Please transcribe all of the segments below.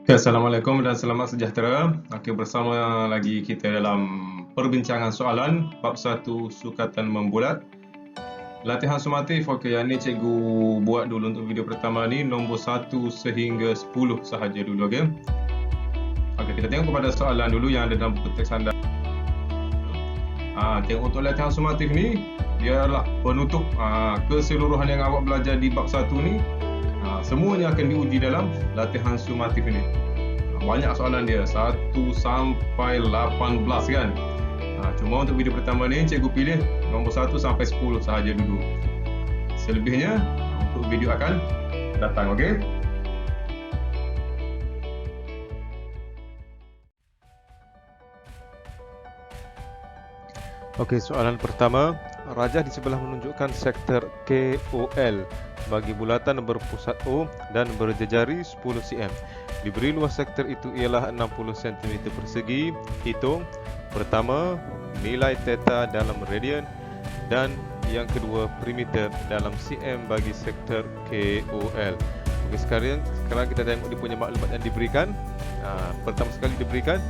Ya, Assalamualaikum dan selamat sejahtera. Okey, bersama lagi kita dalam perbincangan soalan bab 1 sukatan membulat. Latihan sumatif. Okey, yang ni cikgu buat dulu untuk video pertama ni nombor 1 sehingga 10 sahaja dulu, okey. Okey, kita tengok kepada soalan dulu yang ada dalam buku teks anda. Tengok untuk latihan sumatif ni, dia adalah penutup keseluruhan yang awak belajar di bab 1 ni. Semuanya akan diuji dalam latihan sumatif ini. Banyak soalan dia, 1 sampai 18 kan. Cuma untuk video pertama ni cikgu pilih nombor 1 sampai 10 sahaja dulu. Selebihnya untuk video akan datang, okey? Okey, soalan pertama. Rajah di sebelah menunjukkan sektor KOL bagi bulatan berpusat O dan berjejari 10 cm. Diberi luas sektor itu ialah 60 cm persegi. Hitung pertama nilai theta dalam radian dan yang kedua perimeter dalam cm bagi sektor KOL. Okey, sekarang kita tengok dia punya maklumat yang diberikan. Pertama sekali diberikan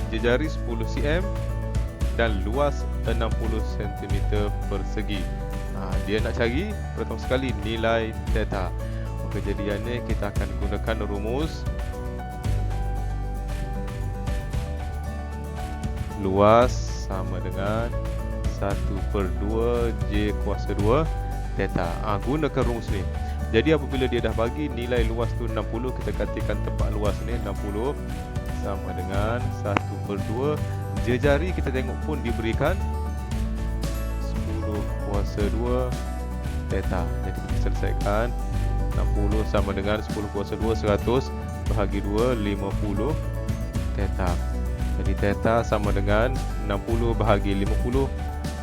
jejari 10 cm dan luas 60 cm persegi. Dia nak cari pertama sekali nilai theta. Kejadiannya kita akan gunakan rumus luas sama dengan 1/2 J kuasa 2 theta. Gunakan rumus ni. Jadi apabila dia dah bagi nilai luas tu 60, kita katakan tempat luas ni 60 sama dengan 1/2 jejari. Kita tengok pun diberikan 10 kuasa 2 theta. Jadi kita selesaikan 60 sama dengan 10 kuasa 2 100 bahagi 2 50 theta. Jadi theta sama dengan 60 bahagi 50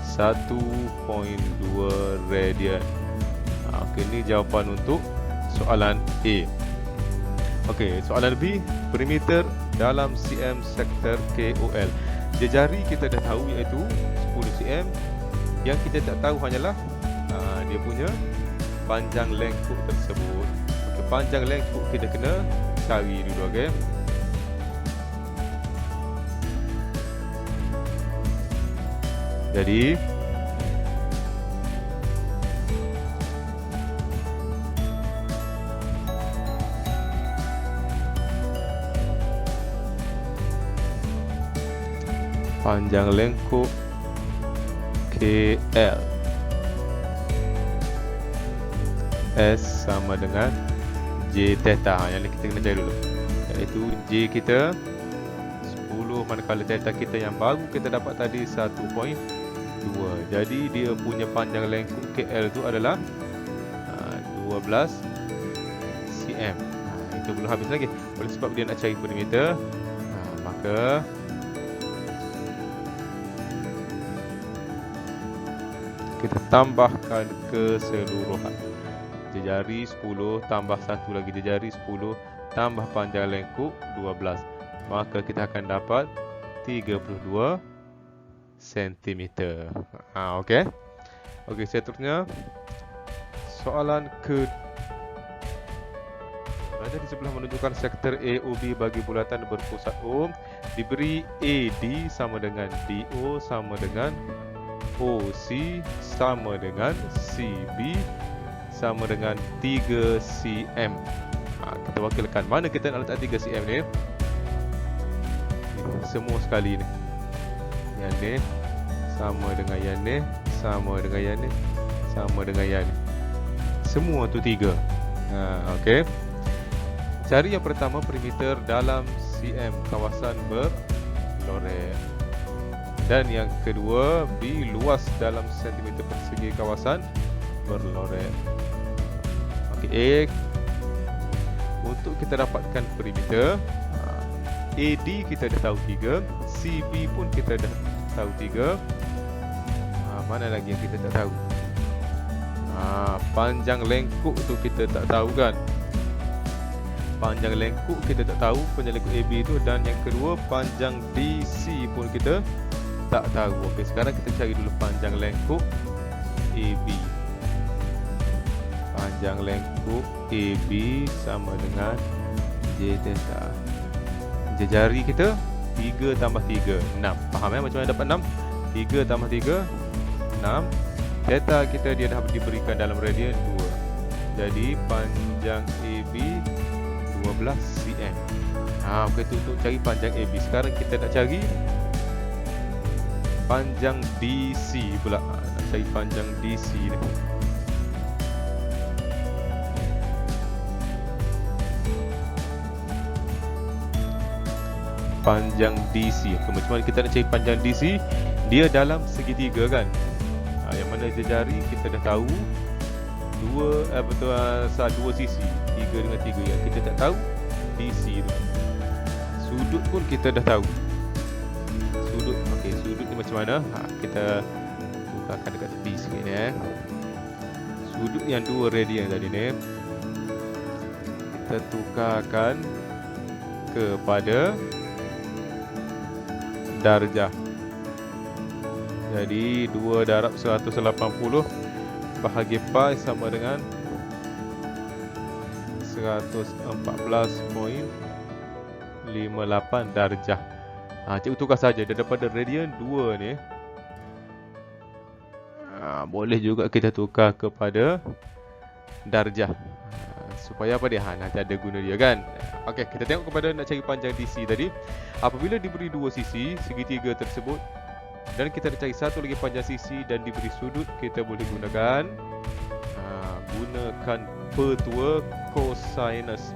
1.2 radian. Okey, ini jawapan untuk soalan A. Okey, soalan B, perimeter dalam cm sektor KOL. Jejari kita dah tahu iaitu 10 cm. Yang kita tak tahu hanyalah dia punya panjang lengkuk tersebut. Okey, panjang lengkuk kita kena cari dulu, okey. Jadi panjang lengkuk KL S sama dengan J theta. Yang ni kita kena cari dulu, iaitu J kita 10, manakala theta kita yang baru kita dapat tadi 1.2. Jadi dia punya panjang lengkuk KL tu adalah 12 cm. Itu belum habis lagi. Oleh sebab dia nak cari perimeter, maka kita tambahkan keseluruhan. Jejari 10 tambah 1 lagi jejari 10 tambah panjang lengkuk 12. Maka kita akan dapat 32 cm. Okey. Okey, seterusnya soalan ke Rajah di sebelah menunjukkan sektor AOB bagi bulatan berpusat O. Diberi AD sama dengan DO sama dengan OC sama dengan CB sama dengan 3 cm. Kita wakilkan. Mana kita nak letak 3 cm ni? Semua sekali ni. Yang ni sama dengan yang ni, sama dengan yang ni, sama dengan yang ni. Semua tu 3. Okey. Cari yang pertama perimeter dalam cm kawasan berloreng. Dan yang kedua B luas dalam sentimeter persegi kawasan berloreng. Okey, untuk kita dapatkan perimeter, AD kita dah tahu 3, CB pun kita dah tahu 3. Mana lagi yang kita tak tahu? Panjang lengkuk tu kita tak tahu kan? Panjang lengkuk kita tak tahu, panjang lengkuk AB tu. Dan yang kedua panjang DC pun kita tak tahu. Okey, sekarang kita cari dulu panjang lengkuk AB. Panjang lengkuk AB sama dengan J theta. Jari kita 3 tambah 3 6. Faham macam mana dapat 6? 3 tambah 3 6. Theta kita dia dah diberikan dalam radian 2. Jadi panjang AB 12 cm. Begitu untuk cari panjang AB. Sekarang kita nak cari panjang DC pula. Nak cari panjang DC ni. Panjang DC. Macam mana kita nak cari panjang DC? Dia dalam segitiga kan. Yang mana jari kita dah tahu 2 sisi 3 dengan 3. Yang kita tak tahu DC tu. Sudut pun kita dah tahu. Sudut. Okey, sudut ni macam mana? Kita tukarkan dekat tepi sikit ni Sudut yang 2 radian tadi ni kita tukarkan kepada darjah. Jadi 2 darab 180 bahagi pi sama dengan 114.58 darjah. Cikgu tukar saja daripada radian 2 ni. Boleh juga kita tukar kepada darjah. Supaya apa dia? Nanti ada guna dia kan. Okey, kita tengok kepada nak cari panjang DC tadi. Apabila diberi 2 sisi segitiga tersebut dan kita nak cari satu lagi panjang sisi dan diberi sudut, kita boleh gunakan petua cosinus.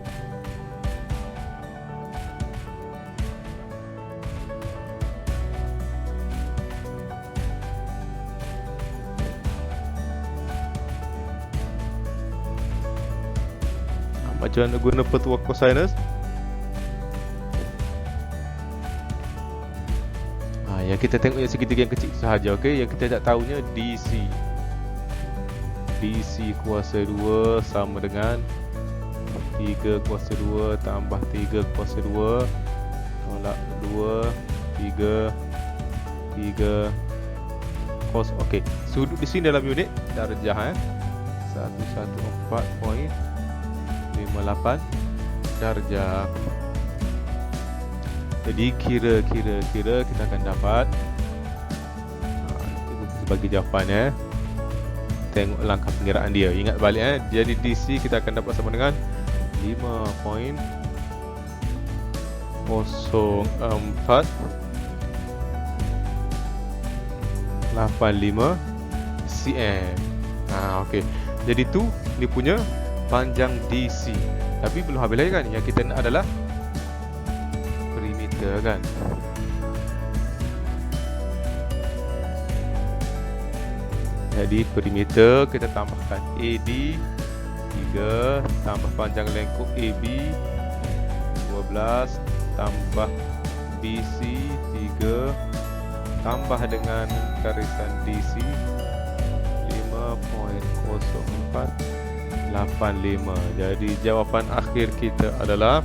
Macam mana guna petua cosinus? Yang kita tengok yang segitiga yang kecil sahaja, okey. Yang kita tak tahunya DC. DC kuasa 2 sama dengan 3 kuasa 2 tambah 3 kuasa 2 tolak 2 3 cos. Okey, sudut di sini dalam unit darjah 114.58 darjah. Jadi kira kita akan dapat bagi jawapan tengok langkah pengiraan dia. Ingat balik jadi DC kita akan dapat sama dengan 5.0485 cm. Okey. Jadi tu dia punya panjang DC. Tapi belum habis lagi kan. Yang kita nak adalah perimeter kan. Jadi perimeter kita tambahkan AD 3 tambah panjang lengkung AB 12 tambah BC 3 tambah dengan garisan DC 5.0485. Jadi jawapan akhir kita adalah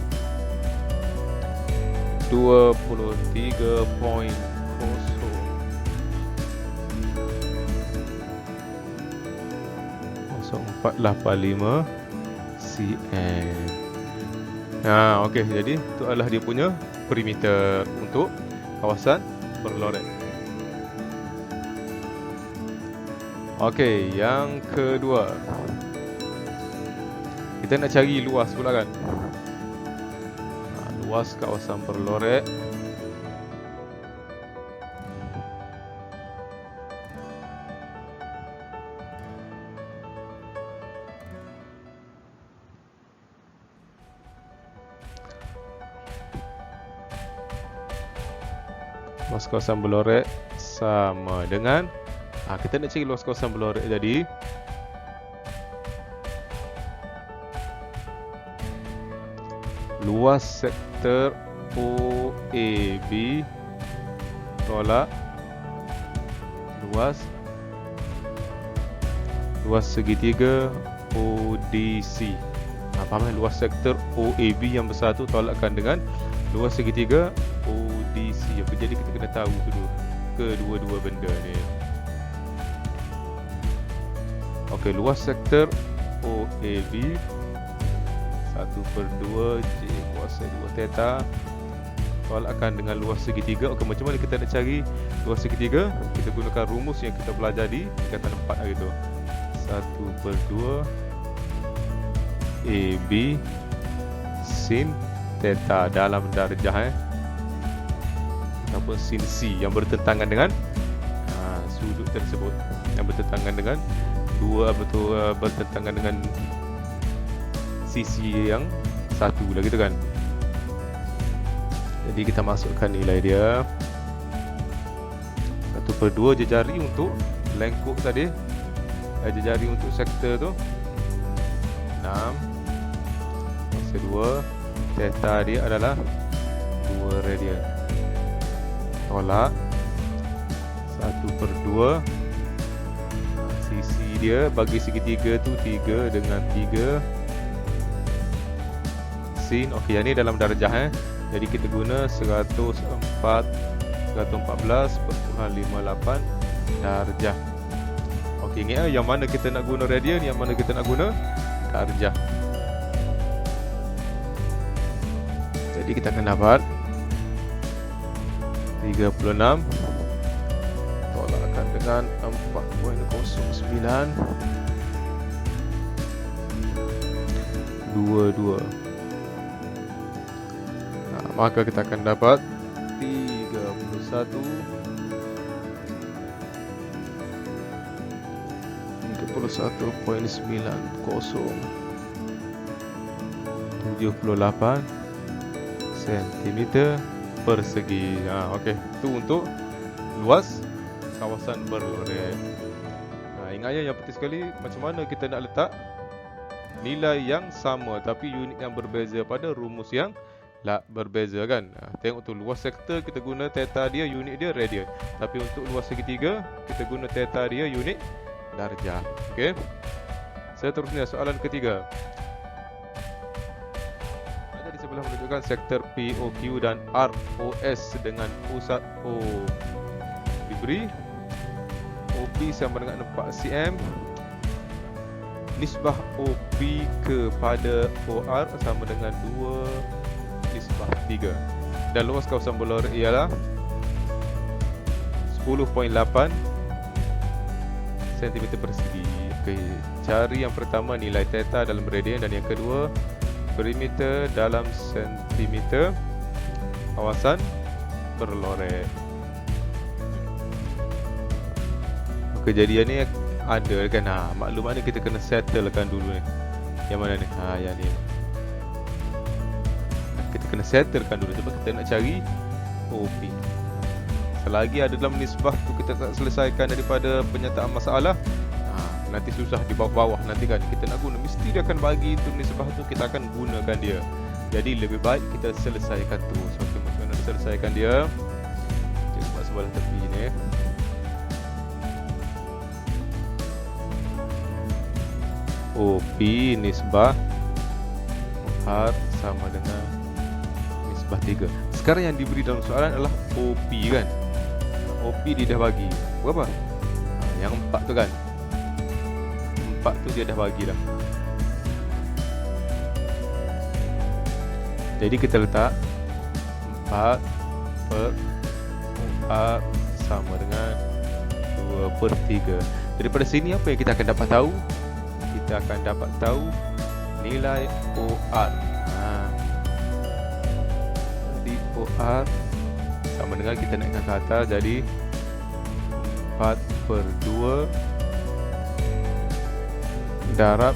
23.0485 cm. Okey, jadi itu adalah dia punya perimeter untuk kawasan berloret. Okey, yang kedua. Kita nak cari luas pula kan. Luas kawasan berloret. Luas kawasan berloret sama dengan kita nak cari luas kawasan berloret jadi luas sektor OAB tolak luas segitiga ODC. Faham kan? Luas sektor OAB yang besar tu tolakkan dengan luas segitiga ODC. Jadi kita kena tahu tu dulu kedua-dua benda ni. Okey, luas sektor OAB 1/2 J kuasa 2 theta tolakkan dengan luas segitiga. Okey, macam mana kita nak cari luas segitiga? Kita gunakan rumus yang kita belajar di tingkatan 4 hari tu. 1/2 AB sin theta dalam darjah ataupun sin C yang bertentangan dengan sudut tersebut, yang bertentangan dengan bertentangan dengan sisi yang satu lah gitu kan. Jadi kita masukkan nilai dia 1/2 jejari untuk lengkuk tadi, jejari untuk sektor tu 6 kuasa 2 theta dia adalah 2 radian. Tolak 1/2 sisi dia bagi segitiga tu 3 dengan 3 sin. Okey, yang ni dalam darjah Jadi kita guna 114.58 darjah. Okey, ingat yang mana kita nak guna radian, yang mana kita nak guna darjah. Jadi kita akan dapat 36 tolakkan dengan 4.09 22. Maka kita akan dapat 31.98 cm persegi. Okey, itu untuk luas kawasan berloret. Ingat yang penting sekali, macam mana kita nak letak nilai yang sama tapi unit yang berbeza pada rumus yang berbeza kan. Tengok tu, luas sektor kita guna theta dia, unit dia radian. Tapi untuk luas segitiga kita guna theta dia, unit darjah. Okey. Seterusnya soalan ketiga. Ada di sebelah menunjukkan sektor POQ dan ROS dengan pusat O diberi OP sama dengan 4 cm. Nisbah OP kepada OR sama dengan 2/3 dan luas kawasan berloret ialah 10.8 cm persegi. Okey, cari yang pertama nilai theta dalam radian dan yang kedua perimeter dalam sentimeter kawasan berloret. Kejadian ni ada kan, maklumat ni kita kena settlekan dulu ni. Yang mana ni? Yang ni. Kita kena settlekan dulu sebab kita nak cari OP. Selagi ada dalam nisbah tu kita tak selesaikan daripada penyataan masalah, nanti susah di bawah-bawah nanti kan. Kita nak guna, mesti dia akan bagi tu nisbah tu, kita akan gunakan dia. Jadi lebih baik kita selesaikan tu. So macam mana selesaikan dia? Kita buat sebelah tepi ni. OP nisbah R sama dengan nisbah 3. Sekarang yang diberi dalam soalan adalah OP kan. OP dia dah bagi berapa? Yang 4 tu kan. 4 tu dia dah bagi dah. Jadi kita letak 4/4 sama dengan 2/3. Daripada sini apa yang kita akan dapat tahu? Kita akan dapat tahu nilai OR. Jadi OR sama dengan kita naikkan ke atas, jadi 4/2 darab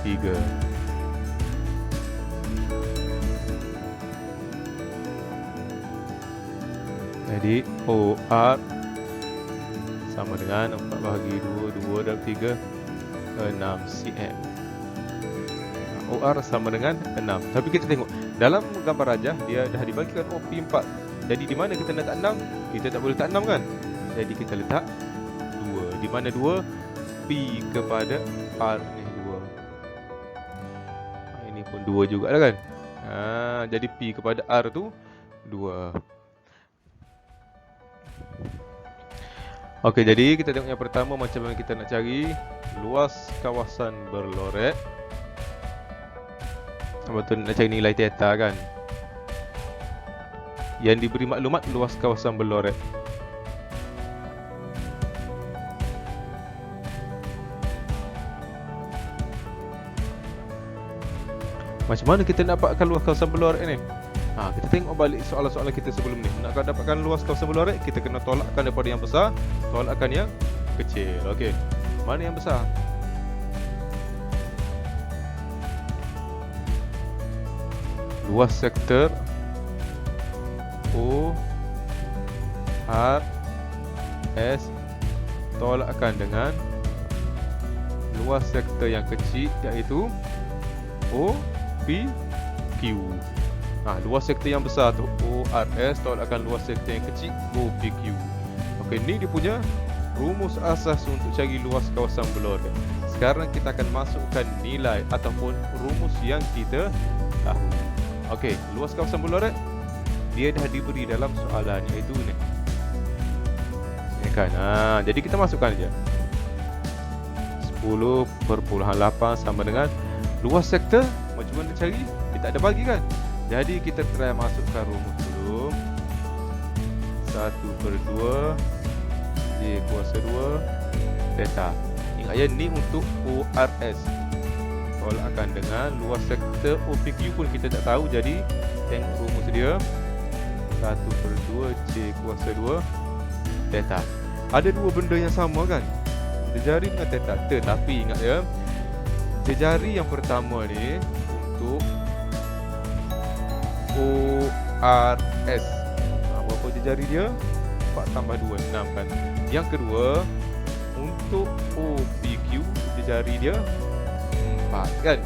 3. Jadi OR sama dengan 4 bahagi 2, 2 darab 3, 6 cm. OR sama dengan 6. Tapi kita tengok dalam gambar rajah dia dah dibagikan OP 4. Jadi di mana kita letak 6? Kita tak boleh letak 6 kan? Jadi kita letak 2. Di mana 2? P kepada R ni 2. Ini pun 2 juga lah kan? Jadi P kepada R tu 2. Okey, jadi kita tengok yang pertama macam mana kita nak cari luas kawasan berloret. Betul nak cari nilai theta kan. Yang diberi maklumat luas kawasan berloret. Macam mana kita nak dapatkan luas kawasan berloret ni? Kita tengok balik soalan-soalan kita sebelum ni. Nak dapatkan luas kawasan berloret, kita kena tolakkan daripada yang besar, tolakkan yang kecil. Okey. Mana yang besar? Luas sektor O R S tolakkan dengan luas sektor yang kecil, iaitu O P Q. Luas sektor yang besar tu O R S tolakkan luas sektor yang kecil O P Q. Okey, ni dia punya rumus asas untuk cari luas kawasan berloret. Sekarang kita akan masukkan nilai ataupun rumus yang kita tahu. Okey, luas kawasan berloret dia dah diberi dalam soalan, iaitu ni. Ya kan? Jadi kita masukkan aja. 10.8 sama dengan luas sektor. Macam mana cari? Dia tak ada bagi kan? Jadi kita try masukkan rumus dulu. 1/2 J kuasa 2 theta. Ingat ya, ni untuk ORS. Tolakkan dengan luas sektor OPQ pun kita tak tahu. Jadi tengok rumus dia. 1/2 J kuasa 2 theta. Ada dua benda yang sama kan? Jejari dengan theta. Tetapi ingat ya, jejari yang pertama ni untuk ORS. Berapa jejari dia? 4 tambah 2, 6 kan. Yang kedua, untuk OPQ, jejari dia 4 kan.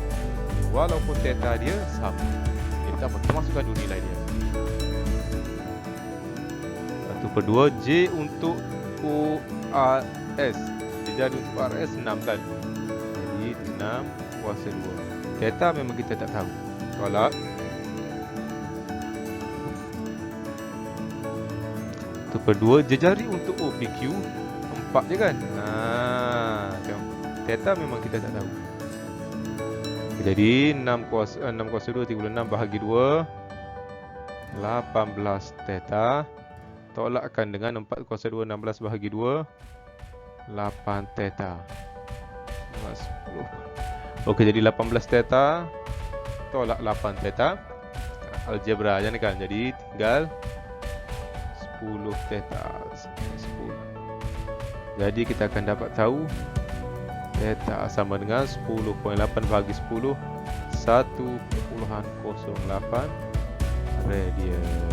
Walaupun theta dia sama. Jadi tak apa, kita masukkan dulu nilai dia. 1/2 J untuk ORS. Jejari untuk ORS 6 kan. Jadi 6 kuasa 2. Theta memang kita tak tahu. Tolak. 1/2 jejari untuk OPQ 4 je kan. Theta memang kita tak tahu. Jadi 6 kuasa 2 36 bahagi 2 18 theta. Tolakkan dengan 4 kuasa 2 16 bahagi 2 8 theta. 10. Okey, jadi 18 theta tolak 8 theta. Algebra je ni kan. Jadi tinggal 10 theta. 10. Jadi kita akan dapat tahu theta sama dengan 10.8 bahagi 10 1.08 radian.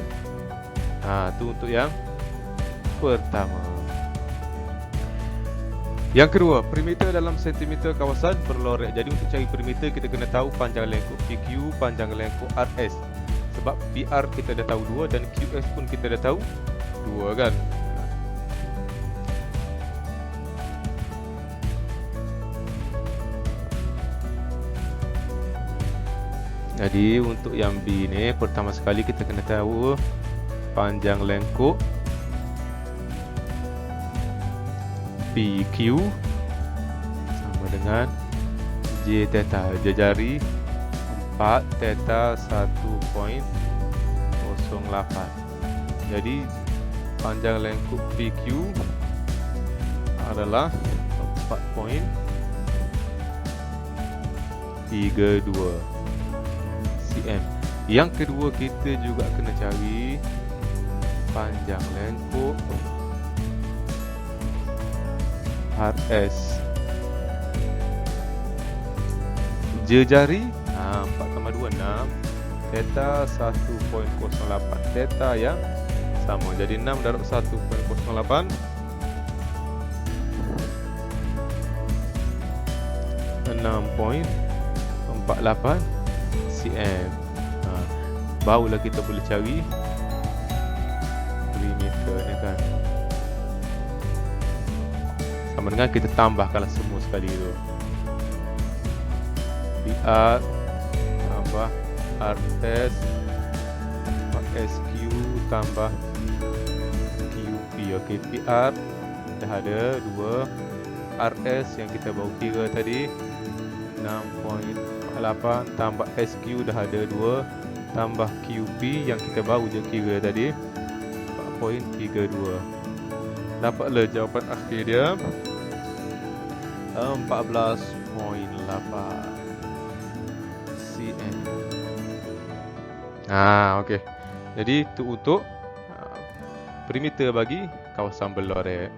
Itu untuk yang pertama. Yang kedua, perimeter dalam sentimeter kawasan berloret. Jadi untuk cari perimeter kita kena tahu panjang lengkuk PQ, panjang lengkuk RS. Sebab PR kita dah tahu 2 dan QS pun kita dah tahu 2 kan. Jadi untuk yang B ni, pertama sekali kita kena tahu panjang lengkuk PQ sama dengan J theta. Jejari 4 theta 1.08. Jadi panjang lengkuk PQ adalah 4.32 cm. Yang kedua, kita juga kena cari panjang lengkuk RS. Jejari 4 tambah 2 6 theta 1.08 theta yang sama. Jadi 6 darab 1.08 6.48 cm. Barulah kita boleh cari perimeter ni kan. Sama dengan kita tambahkanlah semua sekali tu. PR tambah RS SQ tambah QP. Okey, PR dah ada 2. RS yang kita baru kira tadi 6.48 8 tambah SQ dah ada 2 tambah QP yang kita baru je kira tadi 4.32. Dapatlah jawapan akhir dia 14.8 cm. Okey. Jadi itu untuk perimeter bagi kawasan Belorek.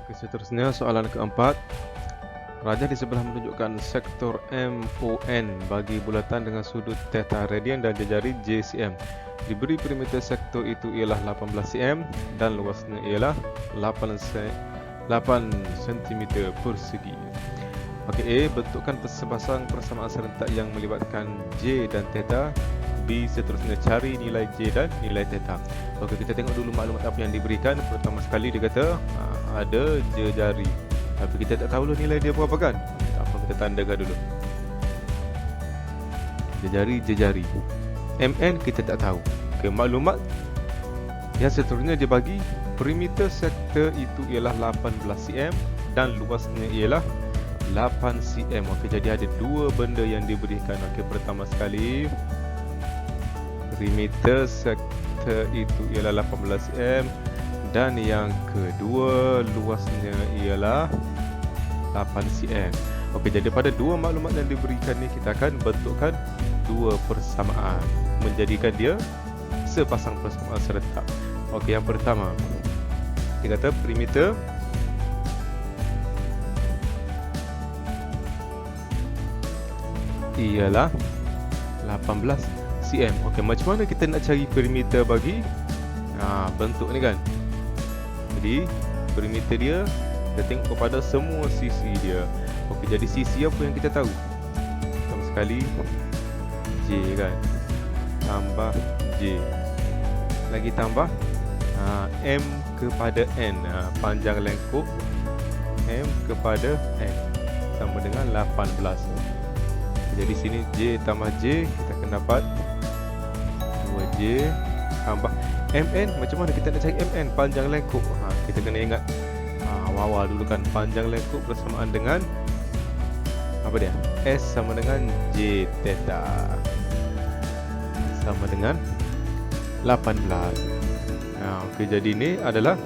Okey, seterusnya soalan keempat. Rajah di sebelah menunjukkan sektor MON bagi bulatan dengan sudut theta radian dan jejari JCM. Diberi perimeter sektor itu ialah 18 cm dan luasnya ialah 8 cm persegi. Okey, A. Bentukkan sepasang persamaan serentak yang melibatkan J dan theta. B. Seterusnya cari nilai J dan nilai theta. Okey, kita tengok dulu maklumat apa yang diberikan. Pertama sekali dia kata ada jejari. Tapi kita tak tahu nilai dia berapa kan? Tak apa, kita tandakan dulu. Jejari. MN kita tak tahu. Okey, maklumat yang seterusnya dia bagi perimeter sektor itu ialah 18 cm dan luasnya ialah 8 cm. Okey, jadi ada dua benda yang diberikan. Okey, pertama sekali perimeter sektor itu ialah 18 cm dan yang kedua luasnya ialah 8 cm. Okey, jadi pada dua maklumat yang diberikan ni kita akan bentukkan dua persamaan menjadikan dia sepasang persamaan serentak. Okey, yang pertama kita kata perimeter ialah 18 cm. Okey, macam mana kita nak cari perimeter bagi bentuk ni kan? Jadi perimeter dia kita tengok kepada semua sisi dia. Okey, jadi sisi apa yang kita tahu? Pertama sekali J kan, tambah J, lagi tambah M kepada N, panjang lengkuk M kepada N sama dengan 18. Jadi sini J tambah J kita akan dapat 2J tambah MN. Macam mana kita nak cari MN? Panjang lengkuk. Kita kena ingat awal dulu kan, panjang lengkuk bersamaan dengan apa dia? S sama dengan J theta sama dengan 18. Okey, jadi ini adalah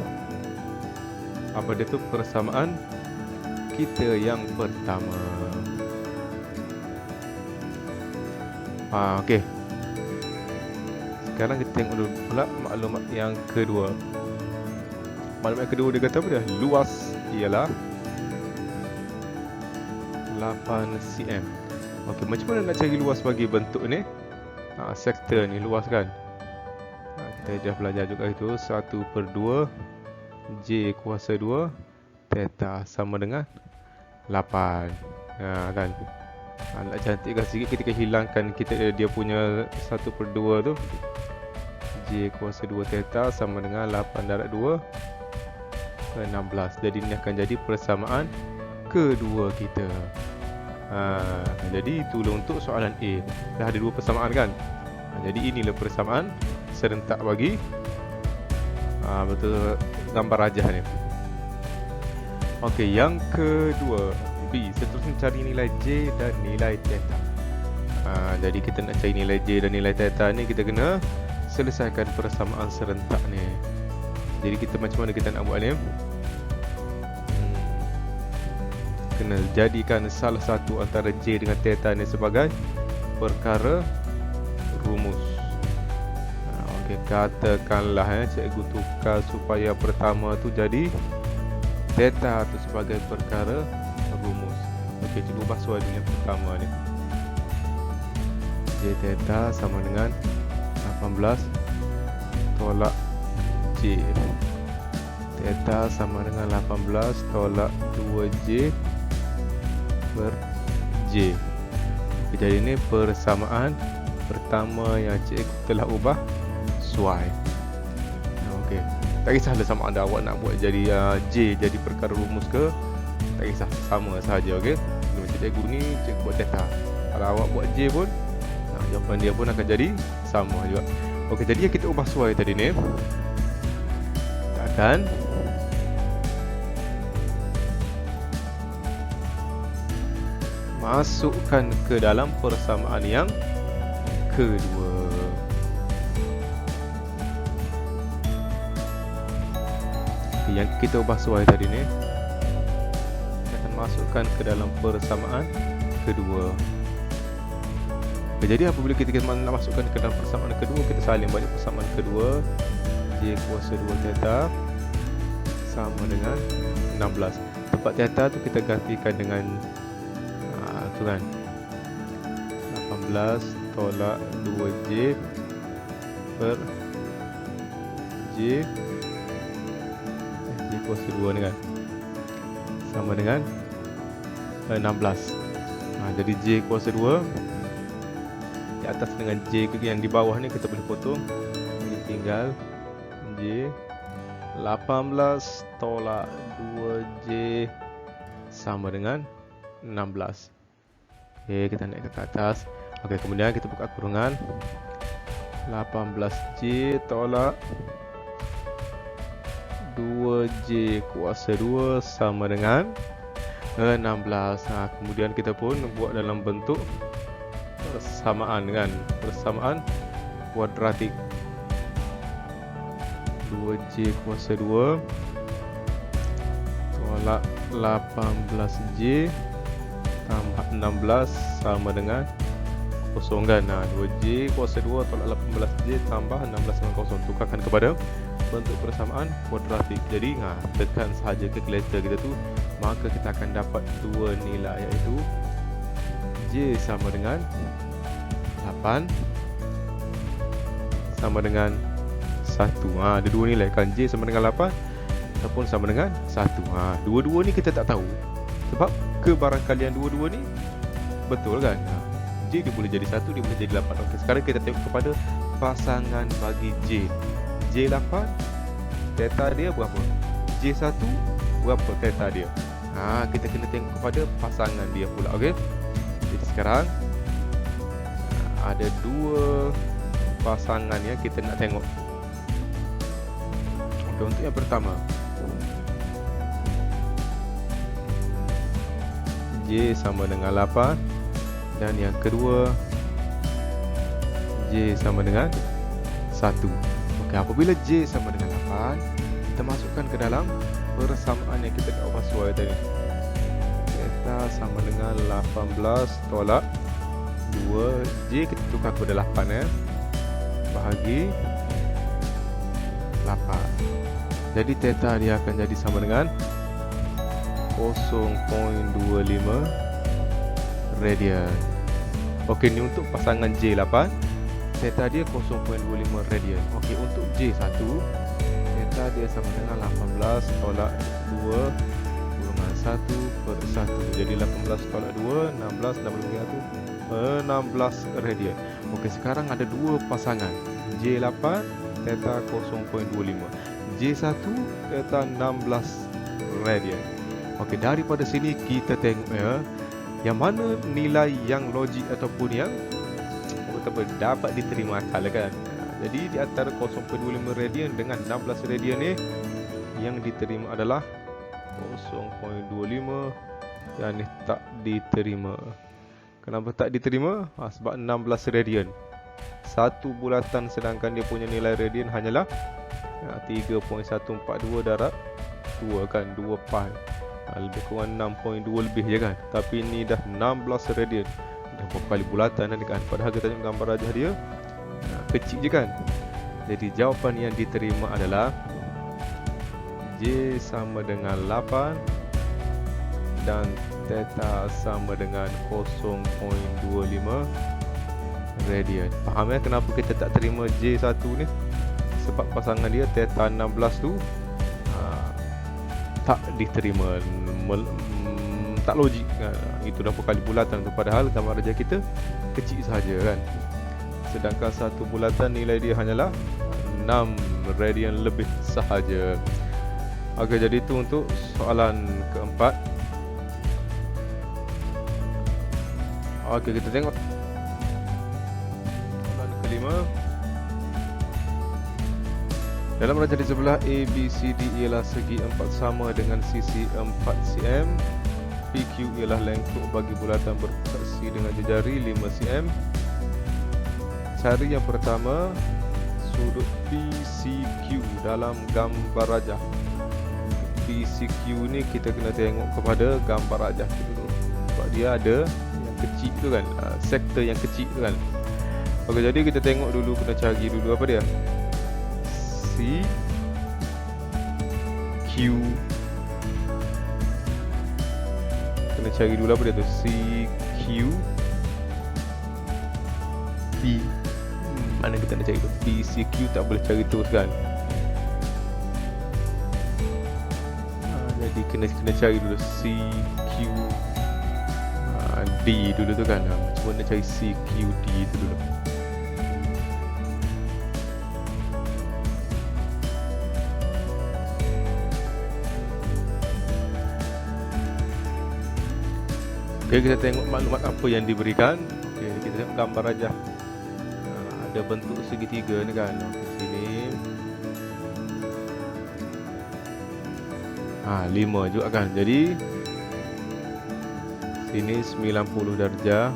apa dia tu, persamaan kita yang pertama. Okey. Sekarang kita tengok dulu pula maklumat yang kedua. Maklumat yang kedua dia kata apa dia? Luas ialah 8 cm. Okey, macam mana nak cari luas bagi bentuk ni? Sektor ni luas kan? Kita dah belajar juga itu 1/2 J kuasa 2 theta sama dengan 8. Kan? Nak cantikkan sikit kita hilangkan dia punya 1/2 tu. J kuasa 2 theta sama dengan 8/2 16. Jadi ini akan jadi persamaan kedua kita. Jadi itulah untuk soalan A. Dah ada dua persamaan kan? Jadi inilah persamaan serentak bagi betul gambar rajah ni. Okey, yang kedua B. Seterusnya cari nilai J dan nilai theta. Jadi kita nak cari nilai J dan nilai theta ni, kita kena selesaikan persamaan serentak ni. Jadi kita macam mana kita nak buat ni? Kena jadikan salah satu antara J dengan theta ni sebagai perkara rumus. Okey, katakanlah cikgu tukar supaya pertama tu jadi theta tu sebagai perkara rumus. Okey, cikgu ubah soal yang pertama ni. J theta sama dengan 18 tolak J. Theta sama dengan 18 tolak 2J per J. Jadi ini persamaan pertama yang cikgu telah ubah suai. Okey, tak kisahlah sama ada awak nak buat jadi J jadi perkara rumus ke, tak kisah, sama saja. Okey, macam cikgu ni cikgu buat theta, kalau awak buat J pun jawapan dia pun akan jadi sama juga. Okey, jadi yang kita ubah suai tadi ni akan masukkan ke dalam persamaan yang kedua. Yang kita ubah suai tadi ni, kita akan masukkan ke dalam persamaan kedua. Jadi apabila kita nak masukkan ke dalam persamaan kedua, kita salin balik persamaan kedua. J kuasa 2 theta sama dengan 16. Tempat theta tu kita gantikan dengan tu kan, 18 tolak 2J per J kuasa 2 ni kan, sama dengan 16. Jadi J kuasa 2 di atas dengan J yang di bawah ni kita boleh potong. Jadi tinggal J 18 tolak 2J sama dengan 16. Okey, kita naik ke atas. Okey, kemudian kita buka kurungan. 18J tolak 2J kuasa 2 sama dengan 16. Kemudian kita pun buat dalam bentuk persamaan kan, persamaan kuadratik. 2J kuasa 2 tolak 18J tambah 16 sama dengan kosong kan. 2J kuasa 2 tolak 18J tambah 16 sama kosong. Tukarkan kepada bentuk persamaan kuadratik. Jadi tekan sahaja kalkulator kita tu, maka kita akan dapat dua nilai, iaitu J sama dengan 8 sama dengan 1. Ada dua nilai kan, J sama dengan 8 ataupun sama dengan 1. Dua-dua ni kita tak tahu, sebab kebarangkalian dua-dua ni betul kan. J dia boleh jadi 1, dia boleh jadi 8. Okey, sekarang kita tengok kepada pasangan bagi J. J8 theta dia berapa? J1 berapa theta dia? Kita kena tengok kepada pasangan dia pula. Okey. Jadi sekarang ada dua pasangan yang kita nak tengok. Okey, untuk yang pertama, J sama dengan 8, dan yang kedua J sama dengan 1. Okey, apabila J sama dengan 8, kita masukkan ke dalam persamaan yang kita dah ubah suai tadi. Theta sama dengan 18 tolak 2J, kita tukar kepada 8 bahagi 8. Jadi theta dia akan jadi sama dengan 0.25 radian. Okey, ni untuk pasangan J8, theta dia 0.25 radian. Okey, untuk J1, theta dia sama dengan 18 tolak 2 kurungan 1 per 1. Jadi 18 tolak 2, 16, 16 radian. Okey, sekarang ada dua pasangan, J8 theta 0.25, J1 theta 16 radian. Okey, daripada sini kita tengok yang mana nilai yang logik ataupun yang dapat diterima akal kan. Jadi di antara 0.25 radian dengan 16 radian ni, yang diterima adalah 0.25, yang ni tak diterima. Kenapa tak diterima? Sebab 16 radian satu bulatan, sedangkan dia punya nilai radian hanyalah 3.142 darab 2 kan, 2 pi, lebih kurang 6.2 lebih je kan. Tapi ni dah 16 radian, dah berapa kali bulatan kan. Padahal kita tengok gambar rajah dia kecil je kan. Jadi jawapan yang diterima adalah J sama dengan 8 dan theta sama dengan 0.25 radian. Faham ya kenapa kita tak terima J1 ni? Sebab pasangan dia theta 16 tu tak diterima, tak logik kan. Itu dah berapa kali bulatan tu, padahal gambar rajah kita kecil sahaja kan. Sedangkan satu bulatan nilai dia hanyalah 6 radian lebih sahaja. Okey, jadi itu untuk soalan keempat. Okey, kita tengok soalan kelima. Dalam rajah di sebelah ABCD ialah segi 4 sama dengan sisi 4 cm. PQ ialah lengkuk bagi bulatan berpusat C dengan jari 5 cm. Cari yang pertama, sudut PCQ dalam gambar rajah. PCQ ni kita kena tengok kepada gambar rajah tu dulu, sebab dia ada yang kecil tu kan, sektor yang kecil tu kan. Okey, jadi kita tengok dulu, kena cari dulu apa dia, CQ. Kena cari dulu apa dia tu, CQP. Mana kita nak cari tu, PCQ tak boleh cari terus kan. Jadi kena cari dulu CQD dulu tu kan. Macam mana cari CQD tu dulu. Okay, kita tengok maklumat apa yang diberikan. Okay, kita tengok gambar aja. Ada bentuk segitiga ni kan. Okay, sini 5 juga kan. Jadi sini 90 darjah,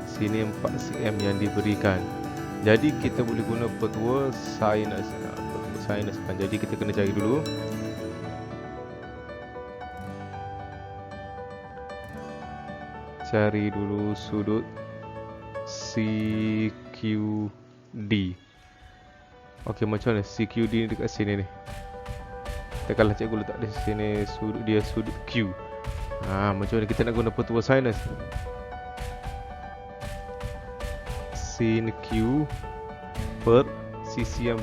sini 4 cm yang diberikan. Jadi kita boleh guna petua sinus. Kan. Jadi kita kena cari dulu sudut CQD. Okey, macam mana CQD ni dekat sini ni? Katakanlah cikgu letak di sini sudut dia sudut Q. Macam mana kita nak guna petua sinus? Sin Q per sisi yang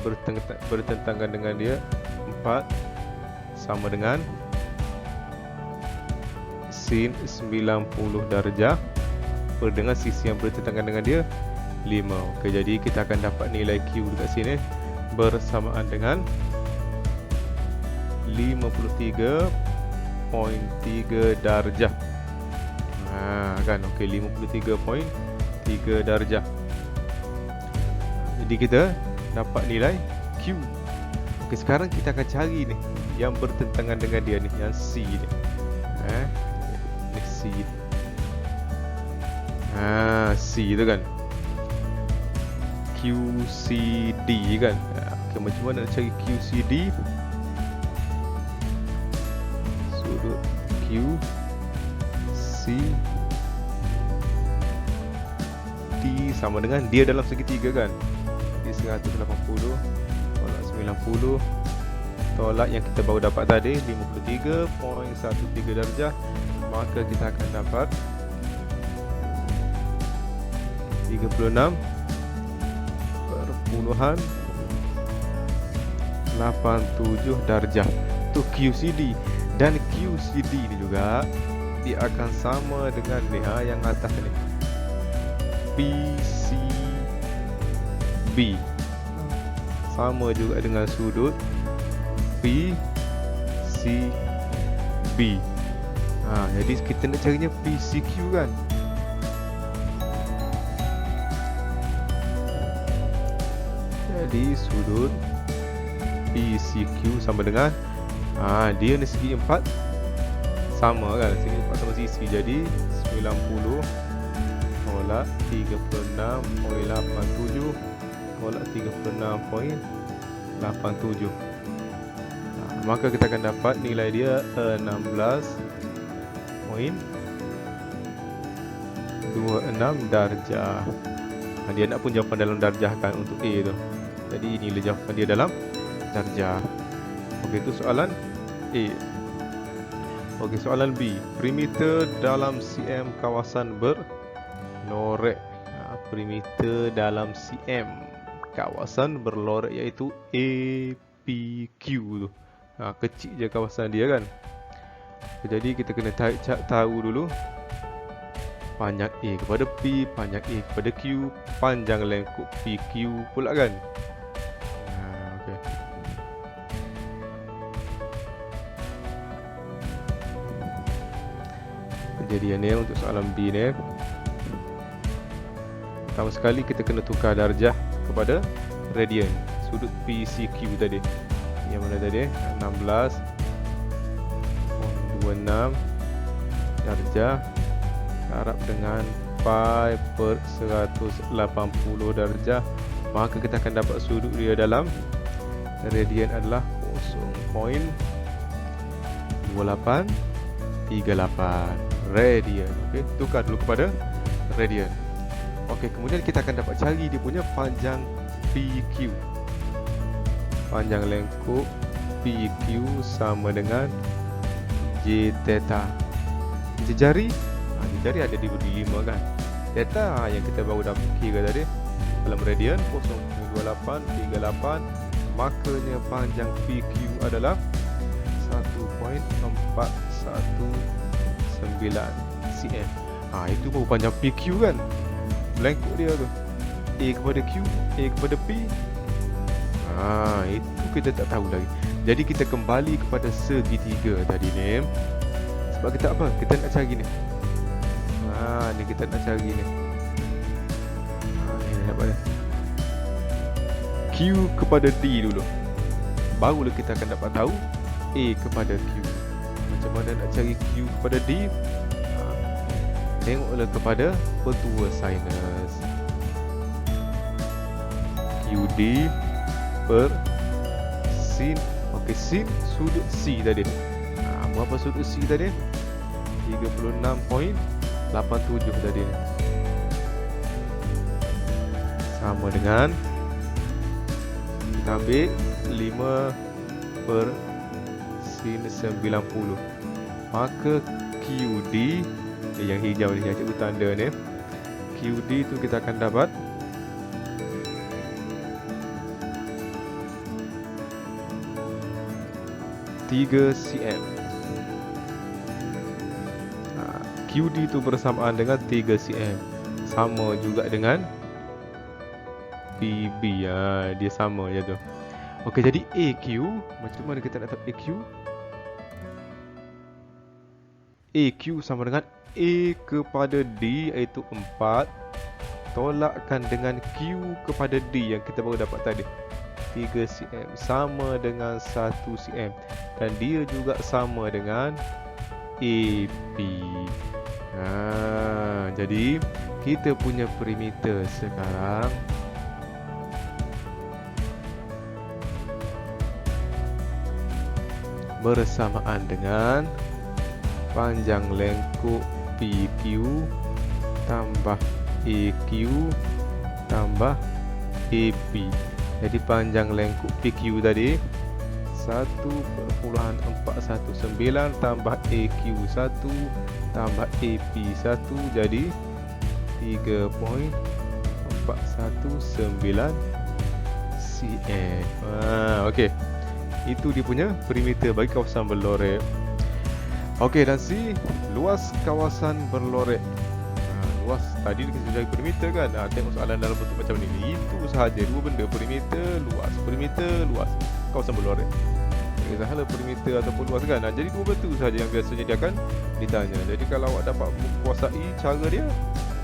bertentangan dengan dia 4 sama dengan sin 90 darjah per dengan sisi yang bertentangan dengan dia 5. Okey, jadi kita akan dapat nilai Q dekat sini bersamaan dengan 53.3 darjah. Kan, okey, 53.3 darjah. Jadi kita dapat nilai Q. Okey, sekarang kita akan cari ni yang bertentangan dengan dia ni, yang C ni. Ni C. C tu kan. QCD kan. Okey, macam mana nak cari QCD? Sudut Q C D sama dengan dia dalam segitiga kan. Jadi 180 tolak 90 tolak yang kita baru dapat tadi 53.13 darjah, maka kita akan dapat 36.87 darjah. Tu QCD. Dan QCD ni juga dia akan sama dengan ni yang atas ni, PCB. Sama juga dengan sudut PCB. Jadi kita nak carinya PCQ kan. Jadi sudut PCQ sama dengan dia ni segi 4 sama kan, segi 4 sama sisi. Jadi 90 tolak 36.87 tolak 36.87. Maka kita akan dapat nilai dia 16.26 darjah. Dia nak pun jawapan dalam darjah kan untuk A tu. Jadi inilah jawapan dia dalam darjah. Okey, itu soalan A. Okey, soalan B. Perimeter dalam cm kawasan berlorek. Perimeter dalam cm kawasan berlorek iaitu APQ tu. Kecil je kawasan dia kan. Jadi kita kena tahu dulu panjang A kepada P, panjang A kepada Q, panjang lengkuk PQ pula kan. Okey. Kejadian ni untuk soalan B ni, pertama sekali kita kena tukar darjah kepada radian. Sudut PCQ tadi, yang mana tadi 16.26 darjah darab dengan pi per 180 darjah, maka kita akan dapat sudut dia dalam radian adalah 0.2838 radian. Okey, tukar dulu kepada radian. Okey, kemudian kita akan dapat cari dia punya panjang PQ. Panjang lengkuk PQ sama dengan J theta. Jejari, jejari ada di 5 kan. Theta yang kita baru dapat kira tadi dalam radian 0.2838, makanya panjang PQ adalah 1.419 cm. Itu baru panjang PQ kan. Lengkuk dia tu A kepada Q, A kepada P. Itu kita tak tahu lagi. Jadi kita kembali kepada segitiga tadi ni. Sebab kita apa? Kita nak cari ni. Ni kita nak cari ni. Ni dapat dah. Q kepada D dulu. Barulah kita akan dapat tahu A kepada Q. Macam mana nak cari Q kepada D? Tengoklah kepada petua sinus. QD per sin. Okey, sin sudut C tadi. Berapa sudut C tadi? 36.87 tadi ni. Sama dengan kita ambil 5 per sin 90. Maka QD yang hijau ni, yang cikgu tanda ni, QD tu kita akan dapat 3 cm. QD tu bersamaan dengan 3 cm. Sama juga dengan PB. Dia sama je tu. Okey, jadi AQ, macam mana kita nak tahu AQ? AQ sama dengan A kepada D, iaitu 4, tolakkan dengan Q kepada D yang kita baru dapat tadi, 3 cm, sama dengan 1 cm. Dan dia juga sama dengan AP. Jadi kita punya perimeter sekarang bersamaan dengan panjang lengkuk PQ tambah AQ tambah AP. Jadi panjang lengkuk PQ tadi 1.419 tambah AQ 1 tambah AP 1, jadi 3.419 cm. Okey. Itu dia punya perimeter bagi kawasan berlorek. Okey, dan C, luas kawasan berlorek. Luas tadi kita sudah cari perimeter kan. Tengok soalan dalam bentuk macam ni. Itu sahaja dua benda, perimeter, luas kawasan berlorek. Sahaja perimeter ataupun luas kan. Jadi dua benda tu sahaja yang biasanya dia akan ditanya. Jadi kalau awak dapat menguasai cara dia,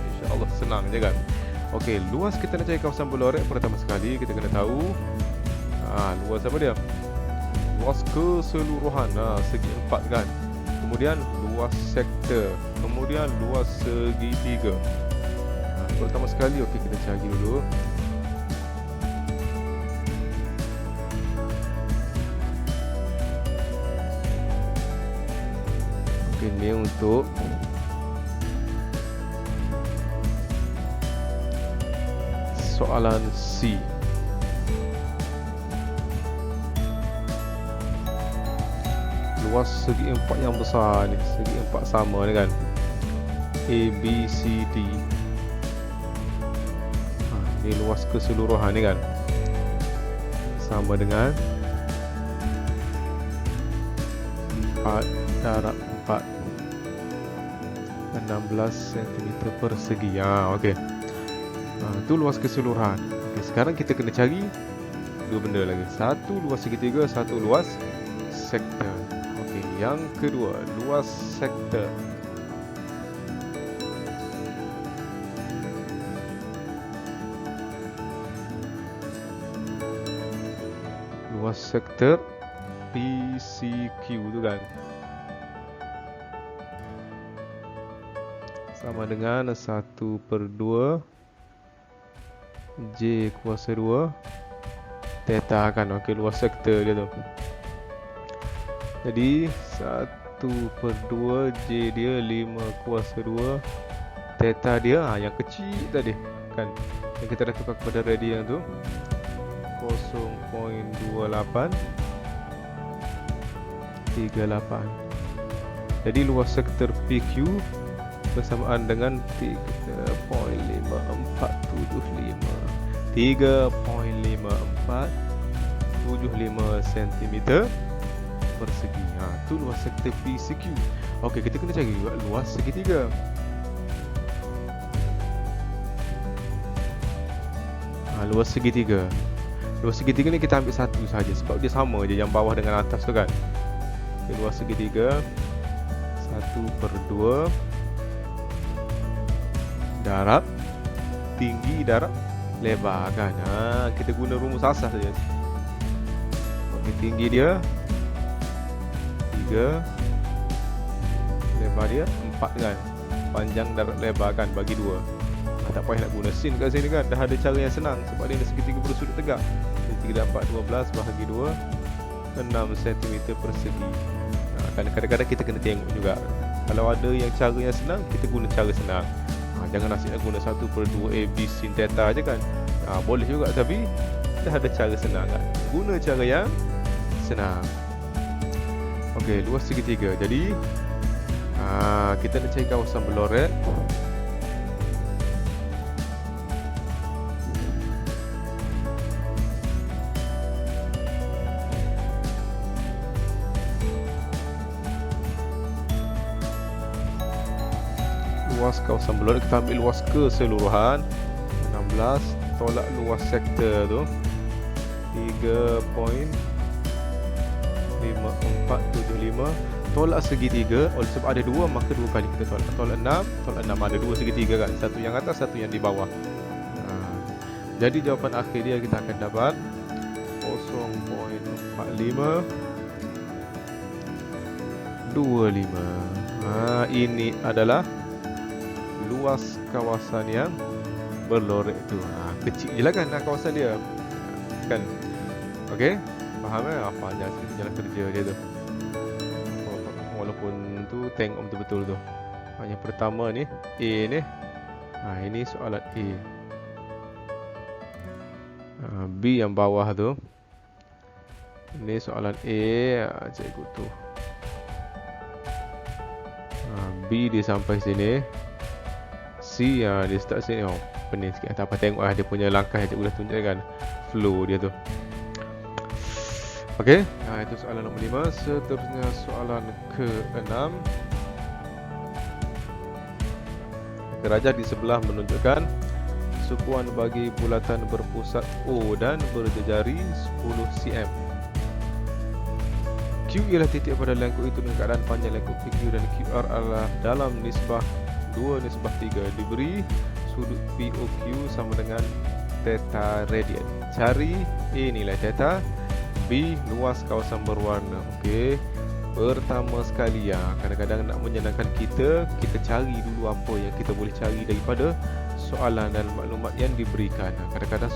insya-Allah senang je kan. Okey, luas kita nak cari kawasan berlorek, pertama sekali kita kena tahu luas apa dia? Luas keseluruhan, segi 4 kan. Kemudian luas sektor, kemudian luas segitiga. Pertama sekali, okey, kita cari dulu. Okey, ni untuk soalan C. Luas segi 4 yang besar ni, segi 4 sama ni kan, A, B, C, D. Ni luas keseluruhan ni kan, sama dengan 4 darab 4, 16 cm persegi. Okey. Itu luas keseluruhan. Okey, sekarang kita kena cari dua benda lagi. Satu luas segitiga, satu luas sektor. Yang kedua, luas sektor. Luas sektor PCQ tu kan. sama dengan 1/2 J kuasa 2 Theta kan. Okey, luas sektor dia tu. Jadi 1/2 J dia 5 kuasa 2 Theta dia yang kecil tadi kan, yang kita dah tukar kepada radian tu 0.2838. Jadi luas sektor PQ bersamaan dengan 3.5475 cm persegi. Tu luas sektor PCQ. Okey, kita kena cari juga luas segitiga. Luas segitiga. Luas segitiga ni kita ambil satu saja sebab dia sama je yang bawah dengan atas tu kan. Okay, luas segitiga 1/2 darab tinggi darab lebar kan. Kita guna rumus asas saja. Okey, tinggi dia 3, lebar dia 4 kan. Panjang darab lebar kan bagi 2. Tak payah nak guna sin kat sini kan. Dah ada cara yang senang sebab dia ada segitiga bersudut tegak. Jadi 3 dapat 12 bahagi 2 6 cm persegi. Kadang-kadang kita kena tengok juga. Kalau ada yang cara yang senang, kita guna cara senang. Jangan asyik nak guna 1/2 AB sin theta je kan. Boleh juga tapi dah ada cara senang kan. Guna cara yang senang. Okey, luas segitiga. Jadi kita nak cari kawasan berloret. Luas kawasan berloret, kita ambil luas keseluruhan 16 tolak luas sektor tu 3.5475 tolak segitiga. Oleh sebab ada 2 maka 2 kali kita tolak. Tolak 6 ada 2 segitiga kan, satu yang atas satu yang di bawah. Jadi jawapan akhir dia kita akan dapat 0.4525. Ini adalah luas kawasan yang berloret tu. Kecil je lah kan kawasan dia kan. Okey, faham kan apa jalan kerja dia tu. Walaupun tu tengok betul-betul tu. Yang pertama ni A ni. Ini soalan A. B yang bawah tu. Ini soalan A, cikgu tu. B dia sampai sini. C dia start sini. Pening sikit. Tak apa, tengok dia punya langkah yang cikgu dah tunjukkan. Flow dia tu. Okey, itu soalan nombor 5. Seterusnya soalan ke-6. Kerajah di sebelah menunjukkan sukuan bagi bulatan berpusat O dan berjejari 10 cm. Q ialah titik pada lengkuk itu dengan keadaan panjang lengkuk PQ dan QR adalah dalam nisbah 2:3. Diberi sudut POQ sama dengan theta radian. Cari A nilai theta, B luas kawasan berwarna. Okey. Pertama sekali kadang-kadang nak menyenangkan kita cari dulu apa yang kita boleh cari daripada soalan dan maklumat yang diberikan. Kadang-kadang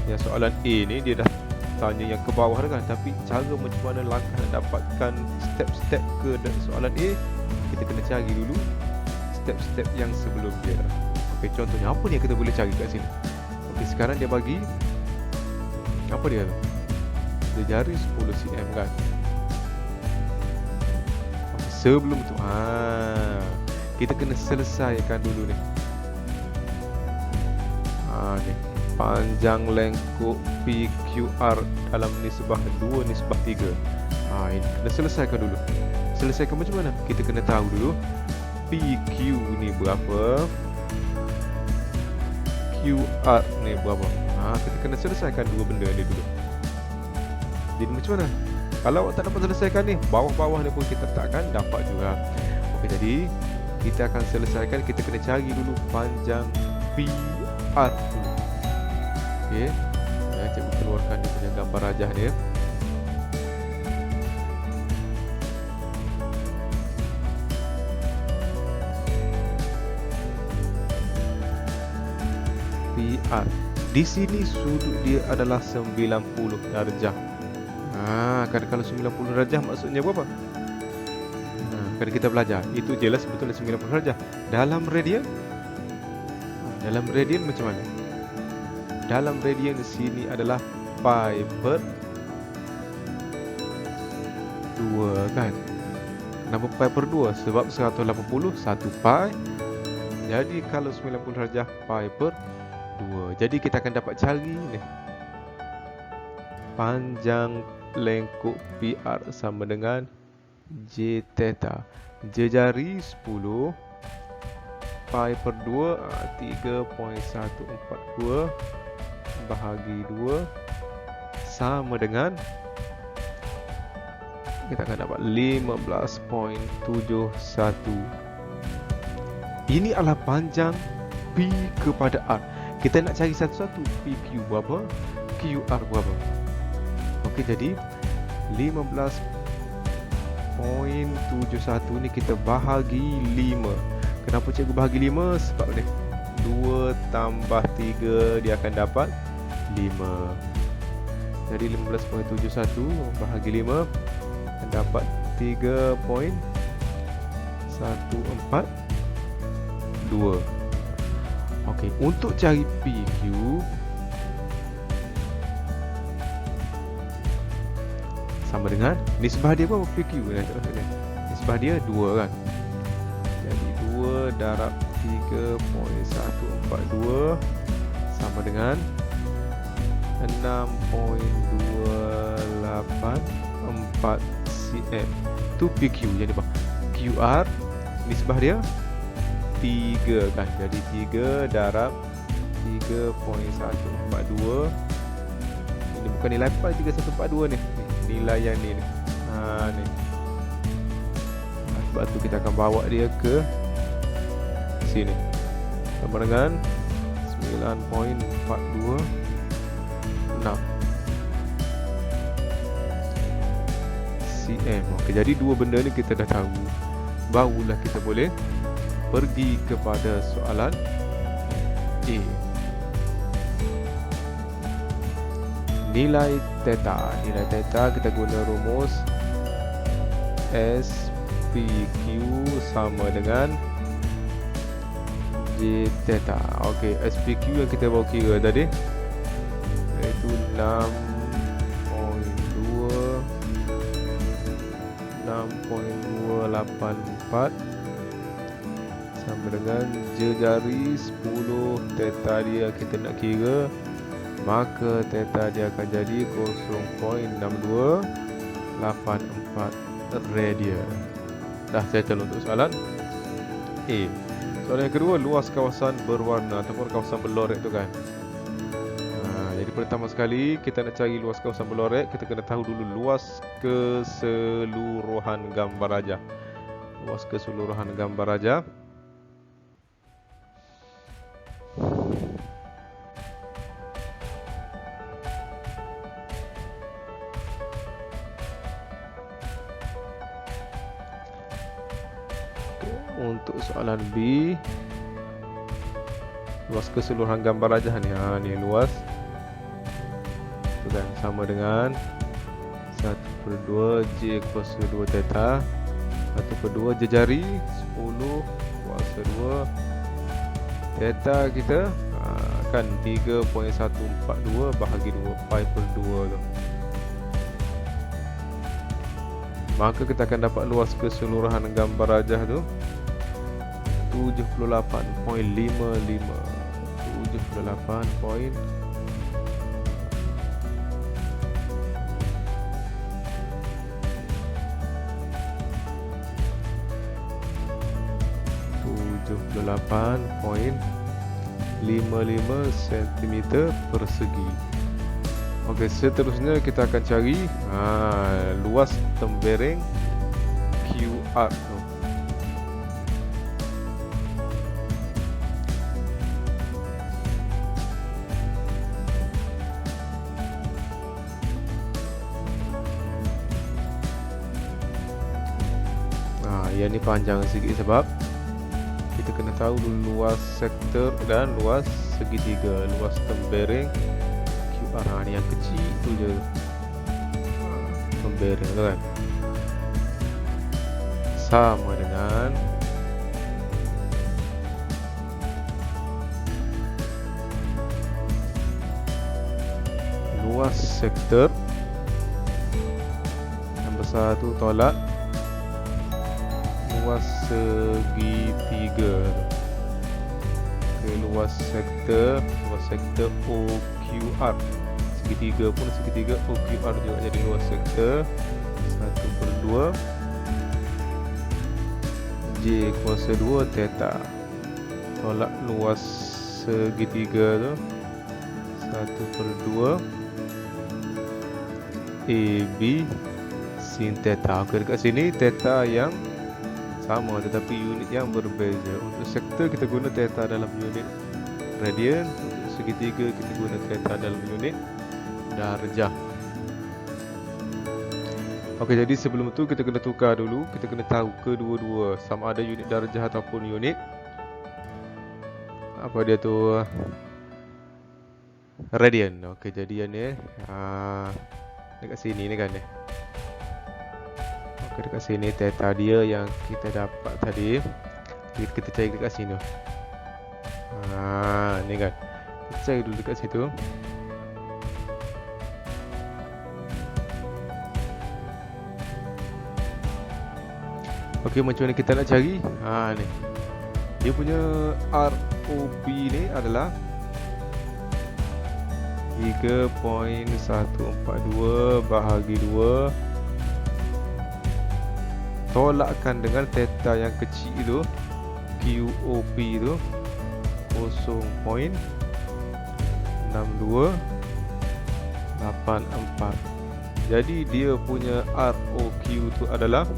yang soalan A ni dia dah tanya yang ke bawah kan, tapi cara macam mana langkah nak dapatkan step-step ke soalan A, kita kena cari dulu step-step yang sebelum dia. Okey, contohnya apa ni yang kita boleh cari kat sini? Okey, sekarang dia bagi apa dia tu? Dia jari 10 cm kan. Okay, sebelum tu kita kena selesaikan dulu ni. Ni panjang lengkuk PQR dalam nisbah 2:3. Ini kena selesaikan dulu. Selesaikan macam mana? Kita kena tahu dulu PQ ni berapa, QR ni berapa. Kita kena selesaikan dua benda ni dulu. Jadi macam mana? Kalau awak tak dapat selesaikan ni, bawah-bawah ni pun kita takkan dapat juga. Okey, jadi kita akan selesaikan. Kita kena cari dulu panjang PR dulu. Okey, cikgu keluarkan dia punya gambar rajah dia. R. Di sini sudut dia adalah 90 darjah. Kan kalau 90 darjah maksudnya berapa? Kan kita belajar. Itu jelas betul 90 darjah. Dalam radian? Dalam radian macam mana? Dalam radian sini adalah pi per 2 kan? Kenapa pi per 2? Sebab 180 1 pi. Jadi kalau 90 darjah pi per 2. Jadi kita akan dapat cari ni. Panjang lengkuk PR sama dengan J theta. Jejari 10 pi per 2 3.142 bahagi 2 sama dengan, kita akan dapat 15.71. Ini adalah panjang P kepada R. Kita nak cari satu-satu. PQ berapa, QR berapa. Okey, jadi 15.71 ni kita bahagi 5. Kenapa cikgu bahagi 5? Sebab ni 2 tambah 3 dia akan dapat 5. Jadi 15.71 bahagi 5 akan dapat 3.142. Okey, untuk cari PQ sama dengan nisbah dia berapa PQ? Nisbah dia 2 kan. Jadi 2 darab 3.142 sama dengan 6.284 cm. Itu PQ. Jadi apa? QR nisbah dia 3 kan. Jadi 3 darab 3.142. Ini bukan nilai pi 3142 ni. Nilai yang ni. Ni. Sebab tu kita akan bawa dia ke sini. Sama dengan 9.426 cm. Okey, jadi dua benda ni kita dah tahu. Barulah kita boleh pergi kepada soalan A. Nilai theta. Nilai theta kita guna rumus SPQ sama dengan J theta. Okey, SPQ yang kita bawa kira tadi iaitu 6.284 sama dengan jejari 10 theta dia kita nak kira, maka theta dia akan jadi 0.6284 radian. Dah settle untuk soalan A. Soalan yang kedua, luas kawasan berwarna ataupun kawasan berlorek tu kan. Jadi pertama sekali kita nak cari luas kawasan berlorek, kita kena tahu dulu luas keseluruhan gambar rajah. Luas keseluruhan gambar rajah untuk soalan B, luas keseluruhan gambar rajah ni. Ni luas tu kan, sama dengan 1/2 J kuasa 2 theta. 1/2 jejari 10 kuasa 2 theta kita kan 3.142 bahagi 2 pi per 2 tu. Maka kita akan dapat luas keseluruhan gambar rajah tu 78.55. 78.55 cm persegi. Okey, seterusnya kita akan cari luas tembereng QR tu. Yang ni panjang sikit sebab kita kena tahu dulu luas sektor dan luas segitiga. Luas tembereng QR ni yang kecil tu je. Tembereng tu kan. Sama dengan luas sektor yang besar tu tolak luas segitiga. Luas sektor OQR. Segitiga pun segitiga OQR juga. Jadi luas sektor 1/2 J kuasa 2 theta. Tolak luas segitiga tu 1/2 AB sin theta. Okey, dekat sini theta yang sama tetapi unit yang berbeza. Untuk sektor kita guna theta dalam unit radian, untuk segitiga kita guna theta dalam unit darjah. Okey, jadi sebelum tu kita kena tukar dulu. Kita kena tahu kedua-dua sama ada unit darjah ataupun unit apa dia tu, radian. Okey, jadi yang ni dekat sini ni kan ni. Okey, dekat sini theta dia yang kita dapat tadi. Kita cari dekat sini. Ni kan. Kita cari dulu dekat situ. Okey, macam mana kita nak cari? Ni. Dia punya ROB ni adalah 3.142 bahagi 2 tolakkan dengan theta yang kecil tu, QOP tu 0.6284. Jadi dia punya ROQ tu adalah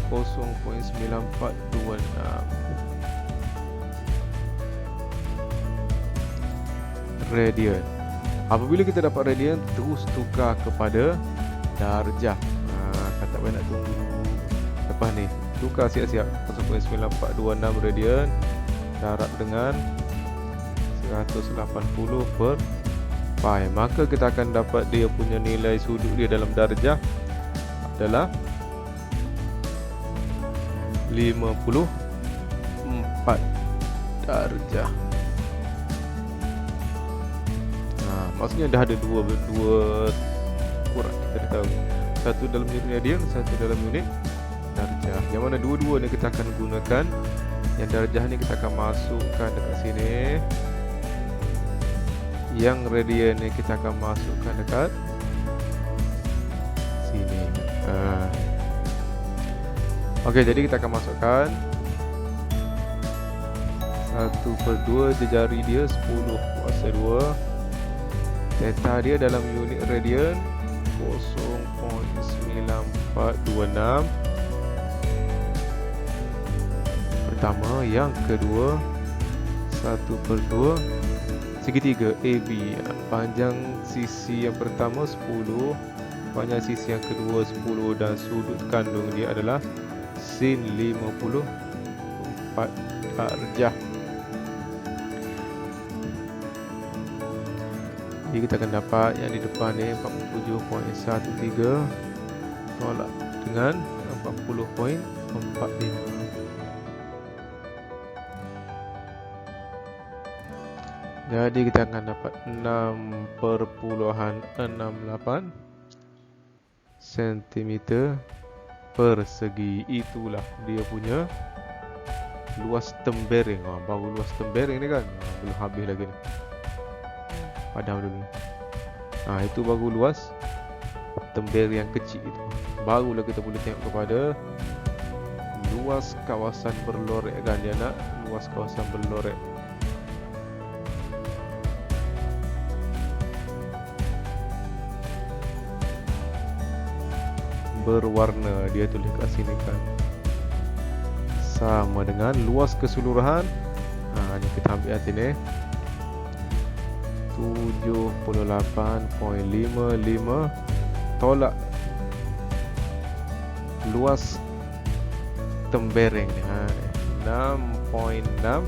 0.9426 radian. Apabila kita dapat radian, terus tukar kepada darjah. Kata apa nak tunggu lepas ni. Tukar siap-siap 0.9426 radian darab dengan 180 per pi. Maka kita akan dapat dia punya nilai sudut dia dalam darjah adalah 54 darjah. Maksudnya dah ada dua ukuran kita dah tahu. Satu dalam unit radian, satu dalam unit darjah. Yang mana dua-dua ni kita akan gunakan. Yang darjah ni kita akan masukkan dekat sini. Yang radian ni kita akan masukkan dekat sini. Okey, jadi kita akan masukkan 1/2 jejari dia 10 kuasa 2. Theta dia dalam unit radian 0.9426. Pertama, yang kedua 1/2 segitiga AB. Panjang sisi yang pertama 10, panjang sisi yang kedua 10 dan sudut kandung dia adalah sin 54 darjah. Jadi kita akan dapat yang di depan ni 47.13 tolak dengan 40.45. Jadi kita akan dapat 6.68 cm persegi. Itulah dia punya luas tembereng. Baru luas tembereng ni kan, belum habis lagi ni. Padam dulu. Itu baru luas tembereng yang kecil itu. Barulah kita boleh tengok kepada luas kawasan berlorek kan. Dia nak luas kawasan berlorek. Berwarna dia tulis kat sini kan. Sama dengan luas keseluruhan. Ni kita ambil kat sini 78.55 tolak luas tembereng ni 6.6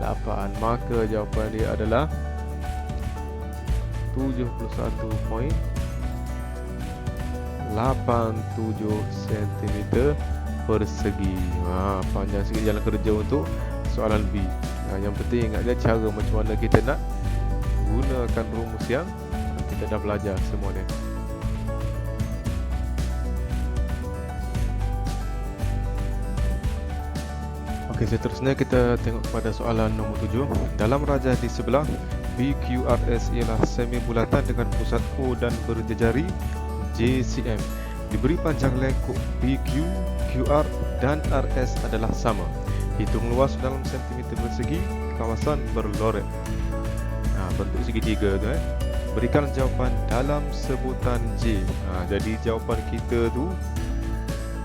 8. Maka jawapan dia adalah 71.87 cm persegi. Panjang sikit jalan kerja untuk soalan B. Yang penting ingat je cara macam mana kita nak gunakan rumus yang kita dah belajar semua ni. Okey, seterusnya kita tengok pada soalan nombor 7. Dalam rajah di sebelah, BQRS ialah semi bulatan dengan pusat O dan berjejari JCM. Diberi panjang lengkuk BQ, QR dan RS adalah sama. Hitung luas dalam sentimeter persegi kawasan berloret. Bentuk segitiga tu Berikan jawapan dalam sebutan J. Jadi jawapan kita tu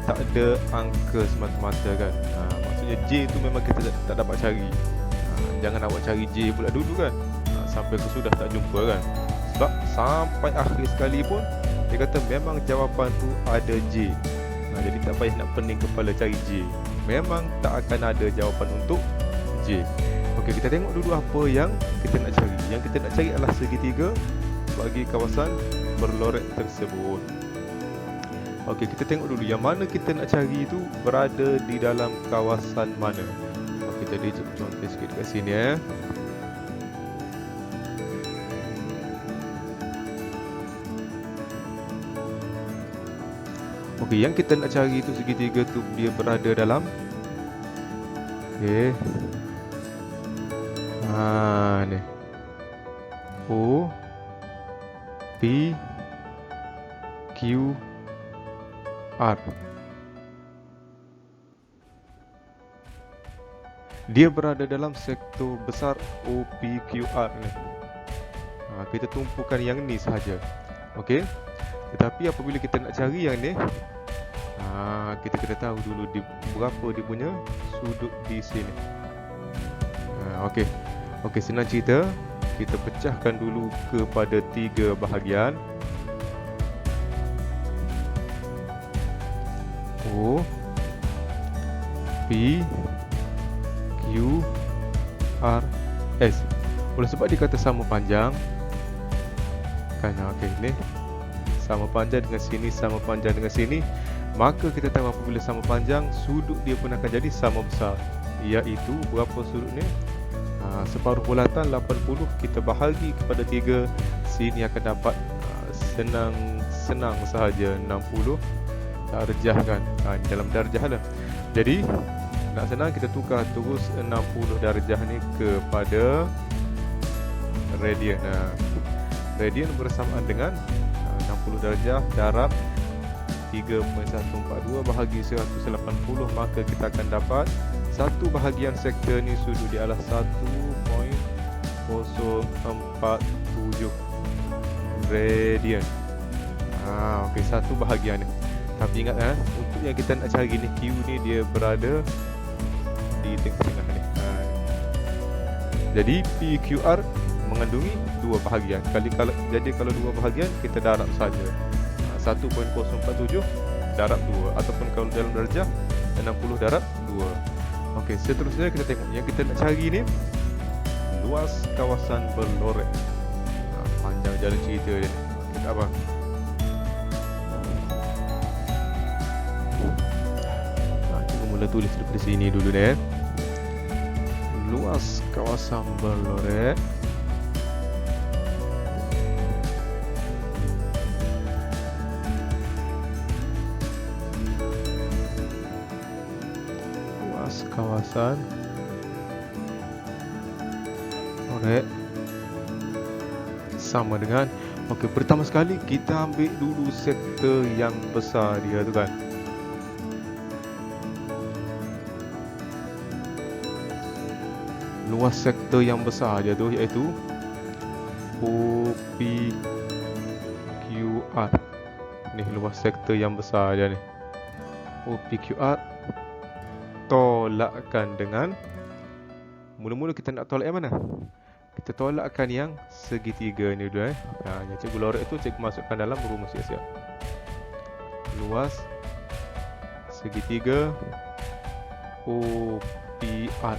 tak ada angka semata-mata kan. Maksudnya J tu memang kita tak dapat cari. Jangan awak cari J pula dulu kan. Sampai ke sudah tak jumpa kan. Sebab sampai akhir sekali pun dia kata memang jawapan tu ada J. Jadi tak payah nak pening kepala cari J. Memang tak akan ada jawapan untuk J. Okey, kita tengok dulu apa yang kita nak cari. Yang kita nak cari adalah segitiga bagi kawasan berloret tersebut. Okey, kita tengok dulu yang mana kita nak cari itu berada di dalam kawasan mana. Okey, jadi contoh sikit dekat sini Okey, yang kita nak cari itu segitiga tu dia berada dalam ni O P Q R. Dia berada dalam sektor besar OPQR ni. Kita tumpukan yang ni sahaja. Okey. Tetapi apabila kita nak cari yang ni, kita kena tahu dulu berapa dia punya sudut di sini. Okey. Okey, senang cerita, kita pecahkan dulu kepada 3 bahagian. O P Q R S. Oleh sebab dia kata sama panjang kan. Okey, ni sama panjang dengan sini, sama panjang dengan sini, maka kita tahu apabila sama panjang, sudut dia pun akan jadi sama besar. Iaitu berapa sudut ni? Separuh bulatan 80 kita bahagi kepada 3. Sini akan dapat senang sahaja 60 darjah kan. Dalam darjah lah. Jadi nak senang kita tukar terus 60 darjah ni kepada radian. Radian bersamaan dengan 60 darjah darab 3.142 bahagi 180, maka kita akan dapat satu bahagian sektor ni sudut dia adalah 1.047 radian. Okey, satu bahagian ni. Tapi ingat untuk yang kita nak cari ni, Q ni dia berada di tengah-tengah ni. Jadi PQR mengandungi dua bahagian. Jadi kalau dua bahagian kita darab saja. 1.047 darab 2, ataupun kalau dalam darjah 60 darab 2. Okey, seterusnya kita tengok yang kita nak cari ni luas kawasan berloret. Panjang jalan cerita dia ni. Kita apa? Kita mula tulis daripada sini dulu ni. Luas kawasan berloret kawasan loret sama dengan pertama sekali kita ambil dulu sektor yang besar dia tu kan. Luas sektor yang besar dia tu iaitu OPQR. Ni luas sektor yang besar dia ni. OPQR tolakkan dengan, mula-mula kita nak tolak yang mana? Kita tolakkan yang segitiga ni dulu yang cikgu loret tu cikgu masukkan dalam rumus siap-siap. Luas segitiga OPR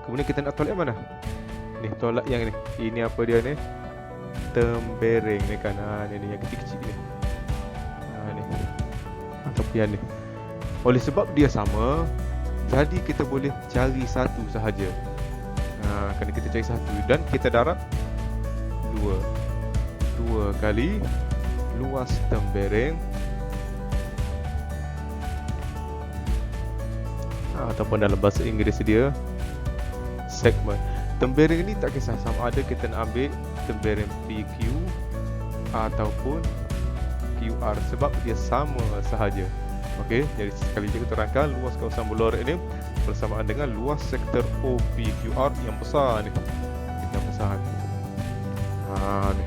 Kemudian kita nak tolak mana? Ni tolak yang ni. Ini apa dia ni? Tembereng ni kan. Ni yang kecil-kecil ni. Ni. Ataupun yang ni. Oleh sebab dia sama, jadi kita boleh cari satu sahaja. Kerana kita cari satu dan kita darab 2 kali luas tembereng ataupun dalam bahasa Inggeris dia segmen. Tembereng ni tak kisah sama ada kita nak ambil tembereng PQ ataupun QR sebab dia sama sahaja. Okey, jadi sekali lagi kita terangkan luas kawasan bola lorek ni bersamaan dengan luas sektor OPQR yang besar ni. Yang besar ni. Ni.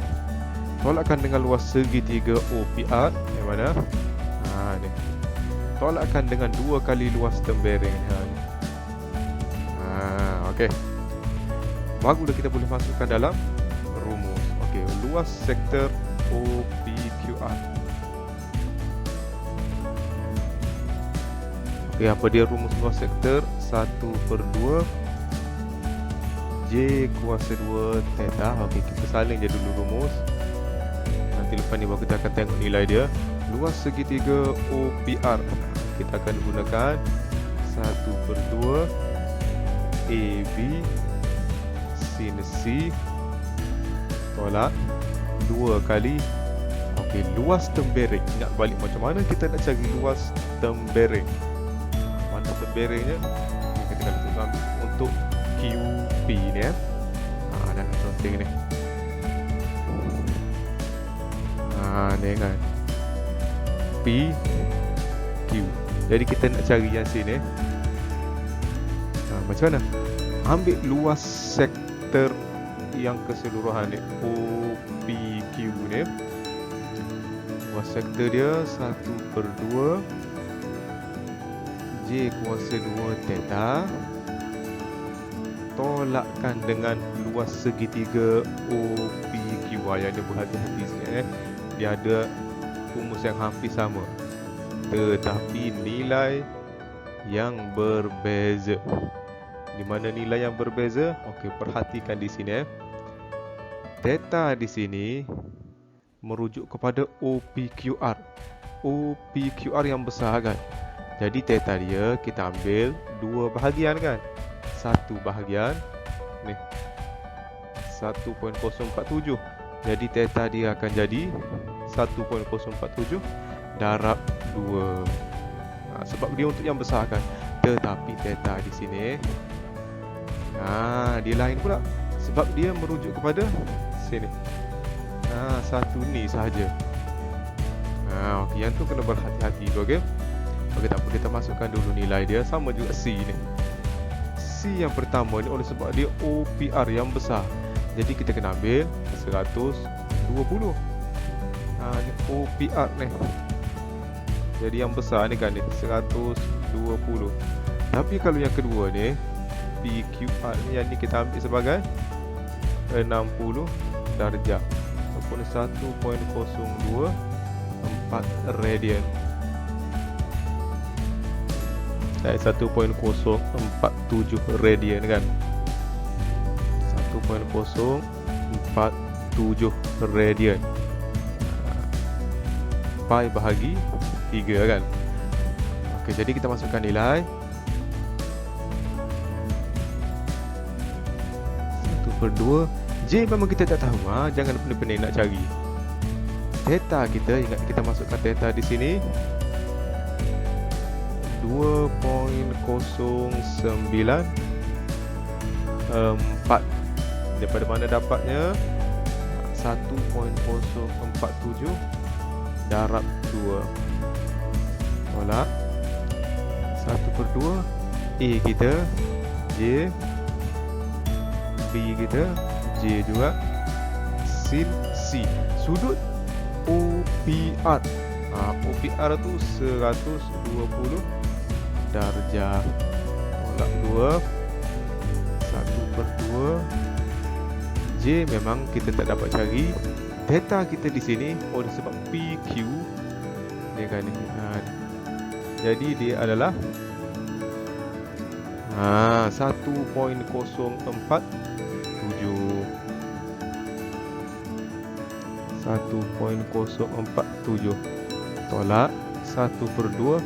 Tolakkan dengan luas segitiga OPR yang mana? Ni. Tolakkan dengan 2 kali luas tembereng ni. Okey. Barulah kita boleh masukkan dalam rumus. Okey, luas sektor OPQR. Okey, apa dia rumus luas sektor? 1/2 J kuasa 2 theta. Okey, kita salin je dulu rumus. Nanti lepas ni baru kita akan tengok nilai dia. Luas segitiga OPR kita akan gunakan 1/2 AB sin C tolak 2 kali. Okey, luas tembereng. Ingat balik macam mana kita nak cari luas tembereng. Mana temberengnya? Kita akan ambil untuk QP ni dan penting ni. Ni kan P Q. Jadi kita nak cari yang sini. Macam mana? Ambil luas sektor yang keseluruhan ni OPQ ni. Luas sektor dia 1/2 J kuasa 2 theta tolakkan dengan luas segitiga OPQ. Yang dia berhati-hati sikit dia ada rumus yang hampir sama tetapi nilai yang berbeza. Di mana nilai yang berbeza? Okey, perhatikan di sini Theta di sini merujuk kepada OPQR. OPQR yang besar kan. Jadi theta dia kita ambil 2 bahagian kan. 1 bahagian ni 1.047. Jadi theta dia akan jadi 1.047 darab 2. Sebab dia untuk yang besar kan. Tetapi theta di sini dia lain pula. Sebab dia merujuk kepada sini. Satu ni sahaja. Okey, yang tu kena berhati-hati tu, okey. Okey, tak apa, kita masukkan dulu nilai dia. Sama juga C ni. C yang pertama ni oleh sebab dia OPR yang besar. Jadi kita kena ambil 120. Ni OPR ni. Jadi yang besar ni kan ni 120. Tapi kalau yang kedua ni PQR ni, yang ni kita ambil sebagai 60 darjah ataupun 1.024 radian. Dari 1.047 radian kan. 1.047 radian. Pi bahagi 3 kan. Okey, jadi kita masukkan nilai 1/2. J memang kita tak tahu, jangan pening-pening nak cari. Theta kita, ingat kita masukkan theta di sini 2.094. Daripada mana dapatnya? 1.047 darab 2 tolak 1/2 A kita J, B kita J juga, sin C. Sudut OPR. OPR tu 120 darjah tolak 2 1/2 J memang kita tak dapat cari. Theta kita di sini oleh sebab PQ dia kan ni. Jadi dia adalah 1.047. 1.047 tolak 1/2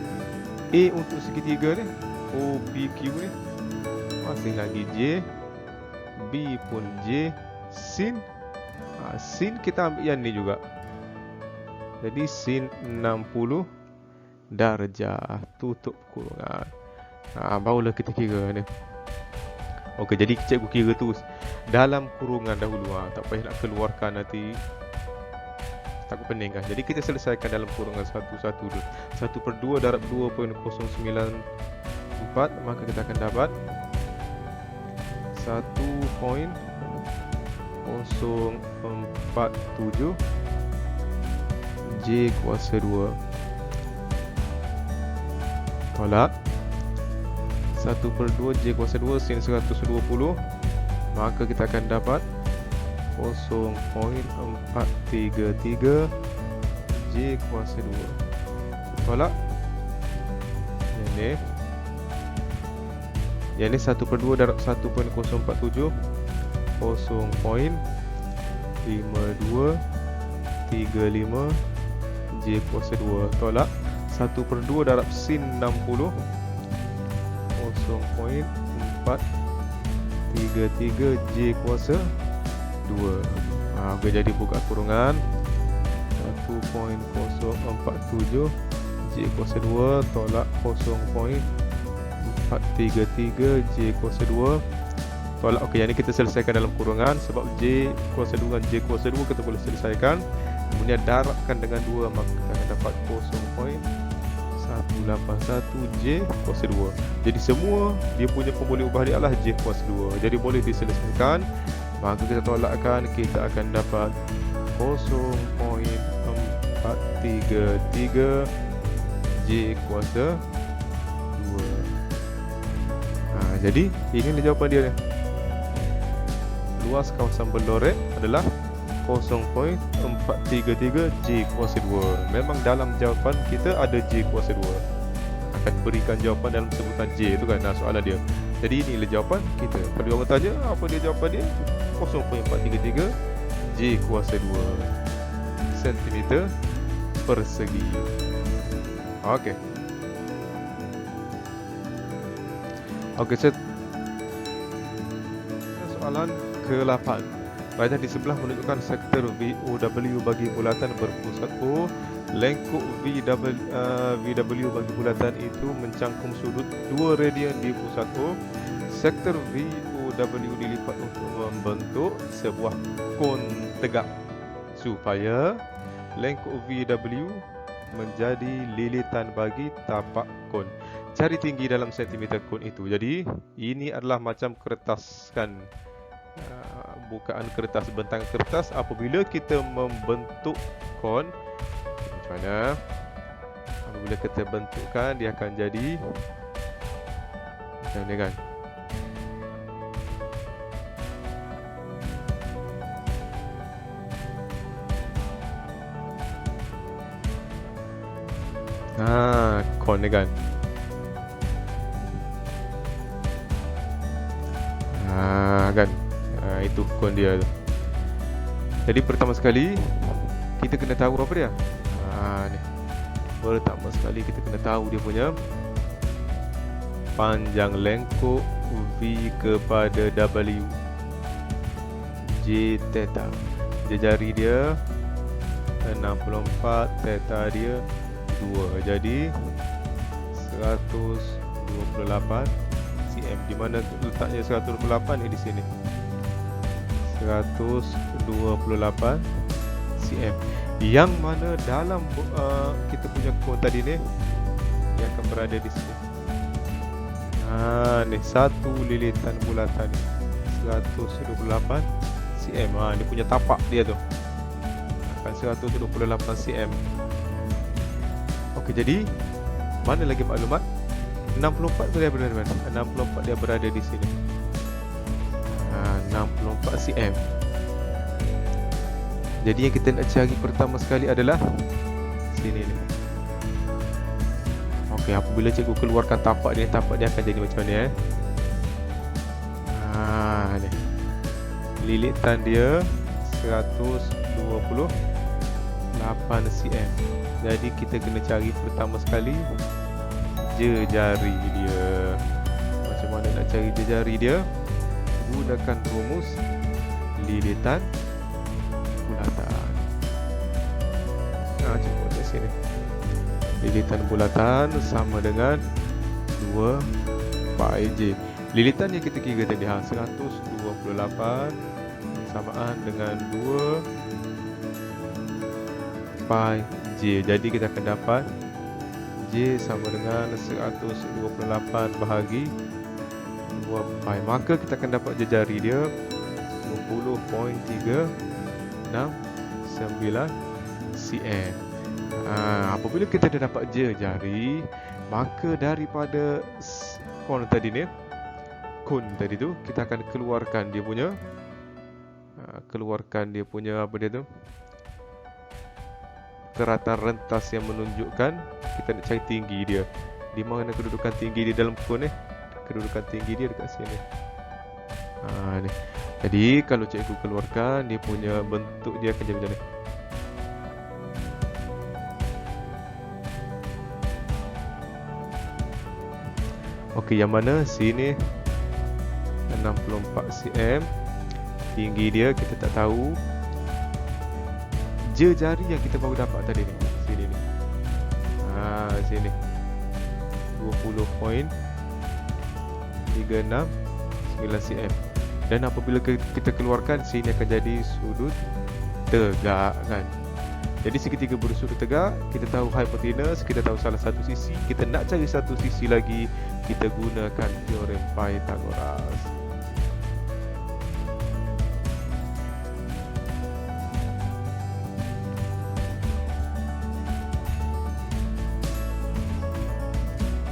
A untuk segitiga ni, OPQ ni masih lagi J, B pun J, sin sin kita ambil yang ni juga. Jadi sin 60 darjah, tutup kurungan. Barulah kita kira ni. Okey, jadi cikgu kira tu dalam kurungan dahulu. Tak payah nak keluarkan nanti takut pening kan. Jadi kita selesaikan dalam kurungan satu-satu dulu. 1/2 darab 2.094, maka kita akan dapat 1.047 J kuasa 2 tolak 1/2 J kuasa 2 sin 120, maka kita akan dapat 0.433 J kuasa 2 tolak yang ni 1/2 darab 1.047 0.5235 J kuasa 2 tolak 1/2 darab sin 60 0.433 J kuasa 2. Okey, jadi buka kurungan 1.047 J kuasa 2 tolak 0.433 J kuasa 2 tolak. Okey, yang ni kita selesaikan dalam kurungan sebab J kuasa 2 dengan J kuasa 2 kita boleh selesaikan. Kemudian darabkan dengan 2, maka kita akan dapat 0.181 J kuasa 2. Jadi semua dia punya pemboleh ubah dia adalah J kuasa 2. Jadi boleh diselesaikan. Maka kita tolakkan, kita akan dapat 0.433 J kuasa 2. Jadi inilah jawapan dia ni. Luas kawasan Belorek adalah 0.433 J kuasa 2. Memang dalam jawapan kita ada J kuasa 2. Akan berikan jawapan dalam sebutan J tu kan, soalan dia. Jadi inilah jawapan kita. Kalau orang tanya apa dia jawapan dia, 0.433 J kuasa 2 cm persegi. Okey. Okey, soalan ke-8. Rajah di sebelah menunjukkan sektor VOW bagi bulatan berpusat O. Lengkuk VW bagi bulatan itu mencangkum sudut 2 radian di pusat O. Sektor VOW dilipat untuk membentuk sebuah kon tegak supaya lengkuk VW menjadi lilitan bagi tapak kon. Cari tinggi dalam sentimeter kon itu. Jadi ini adalah macam kertas kan, bukaan kertas, bentang kertas. Apabila kita membentuk kon, macam mana? Apabila kita bentukkan, dia akan jadi macam ni kan. Kon ni kan. Kan. Itu kon dia tu. Jadi pertama sekali kita kena tahu apa dia. Ni. Pertama sekali kita kena tahu dia punya panjang lengkuk V kepada W. J theta. Jari dia 64, theta dia 2. Jadi 128 cm. Di mana letaknya 128 ni di sini. 128 cm. Yang mana dalam kita punya kon tadi ni yang akan berada di sini. Ni satu lilitan bulatan ni 128 cm. Ni punya tapak dia tu akan 128 cm. Okey, jadi mana lagi maklumat? 64 tu dia berada di mana? 64 dia berada di sini. 64 cm. Jadi yang kita nak cari pertama sekali adalah sini ni. Okey, apabila cikgu keluarkan tapak dia akan jadi macam ni lilitan dia 128 cm. Jadi kita kena cari pertama sekali jejari dia. Macam mana nak cari jejari dia? Gunakan rumus lilitan bulatan. Cuba di sini. Lilitan bulatan sama dengan 2 pi j. Lilitan yang kita kira tadi 128 samaan dengan 2 pi j. Jadi kita akan dapat j sama dengan 128 bahagi 2 pi. Maka kita akan dapat jejari dia 20.369 cm. Apabila kita dah dapat jejari, maka daripada kon tadi tu kita akan keluarkan dia punya apa dia tu, keratan rentas yang menunjukkan kita nak cari tinggi dia. Di mana kedudukan tinggi dia dalam kon ni? Kedudukan tinggi dia dekat sini. Ni. Jadi kalau cikgu keluarkan, dia punya bentuk dia akan jadi macam ni. Okey, yang mana sini 64 cm. Tinggi dia kita tak tahu. Jejari yang kita baru dapat tadi ni, sini ni. Sini 20.369 cm. Dan apabila kita keluarkan, sini akan jadi sudut tegak kan. Jadi segitiga bersudut tegak, kita tahu hipotenus, kita tahu salah satu sisi. Kita nak cari satu sisi lagi, kita gunakan teorem Pythagoras.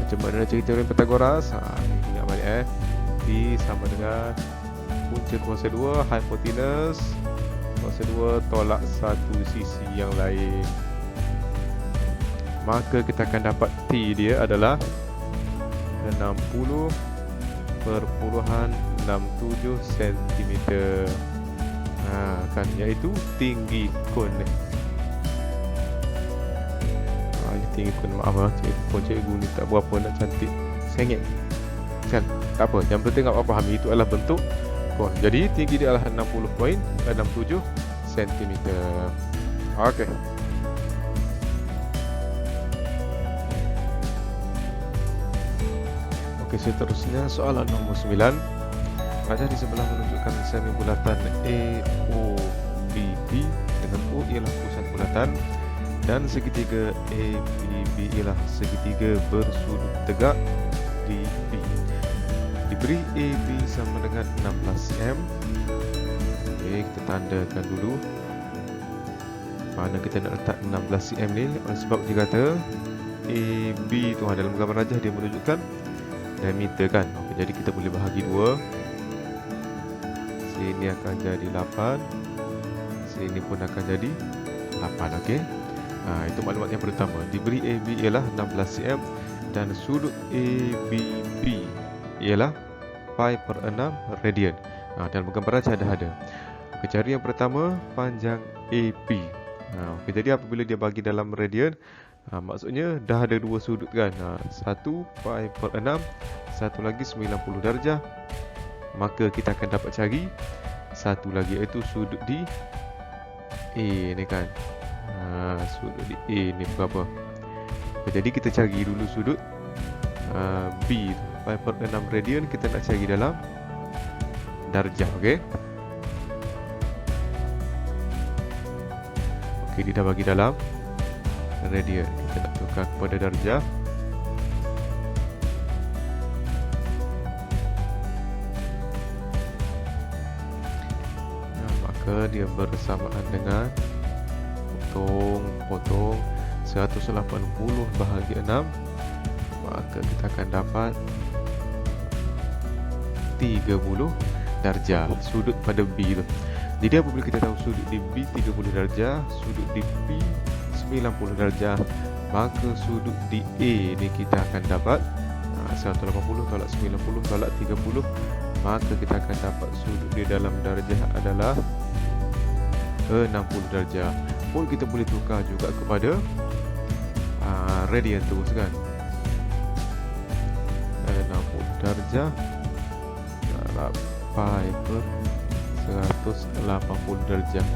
Macam mana nak cari teorem Pythagoras? Ingat balik P sama dengan punca kuasa 2 hipotenus kuasa 2 tolak satu sisi yang lain. Maka kita akan dapat T dia adalah 60.67 cm. Kan, iaitu tinggi kon ni. Ini tinggi kon, maaf cikgu ni tak berapa nak cantik sangat. Kan, tak apa, yang penting awak fahami itu adalah bentuk kon. Jadi tinggi dia adalah 60.67 cm. Okey. Okey, seterusnya soalan nombor 9. Raja di sebelah menunjukkan semi bulatan AOBB dengan O ialah pusat bulatan dan segitiga ABB ialah segitiga bersudut tegak di B. Diberi AB sama dengan 16 cm. Okey, kita tandakan dulu mana kita nak letak 16 cm ni. Oleh sebab dia kata AB tu dalam gambar rajah dia menunjukkan diameter kan. Okey, jadi kita boleh bahagi 2. Sini akan jadi 8. Sini pun akan jadi 8. Okey. Itu maklumat yang pertama. Diberi AB ialah 16 cm dan sudut ABB ialah pi per 6 radian. Dalam gambar rajah ada. Okey, cari yang pertama panjang AP. Okey, jadi apabila dia bagi dalam radian, maksudnya dah ada dua sudut kan. Satu pi per 6, satu lagi 90 darjah. Maka kita akan dapat cari satu lagi, iaitu sudut di A ni kan. Sudut di A ni berapa? Okay, jadi kita cari dulu sudut B tu, pi per 6 radian. Kita nak cari dalam darjah. Okey. Okey, dia dah bagi dalam radian. Kita nak tukar kepada darjah. Maka dia bersamaan dengan potong 180 bahagi 6. Maka kita akan dapat 30 darjah sudut pada B tu. Jadi apabila kita tahu sudut di B 30 darjah, sudut di B 90 darjah, maka sudut di A ni kita akan dapat 180 tolak 90 tolak 30 maka kita akan dapat sudut di dalam darjah adalah 60 darjah. Pun kita boleh tukar juga kepada radian terus kan. 60 darjah darab pi per 180 darjah.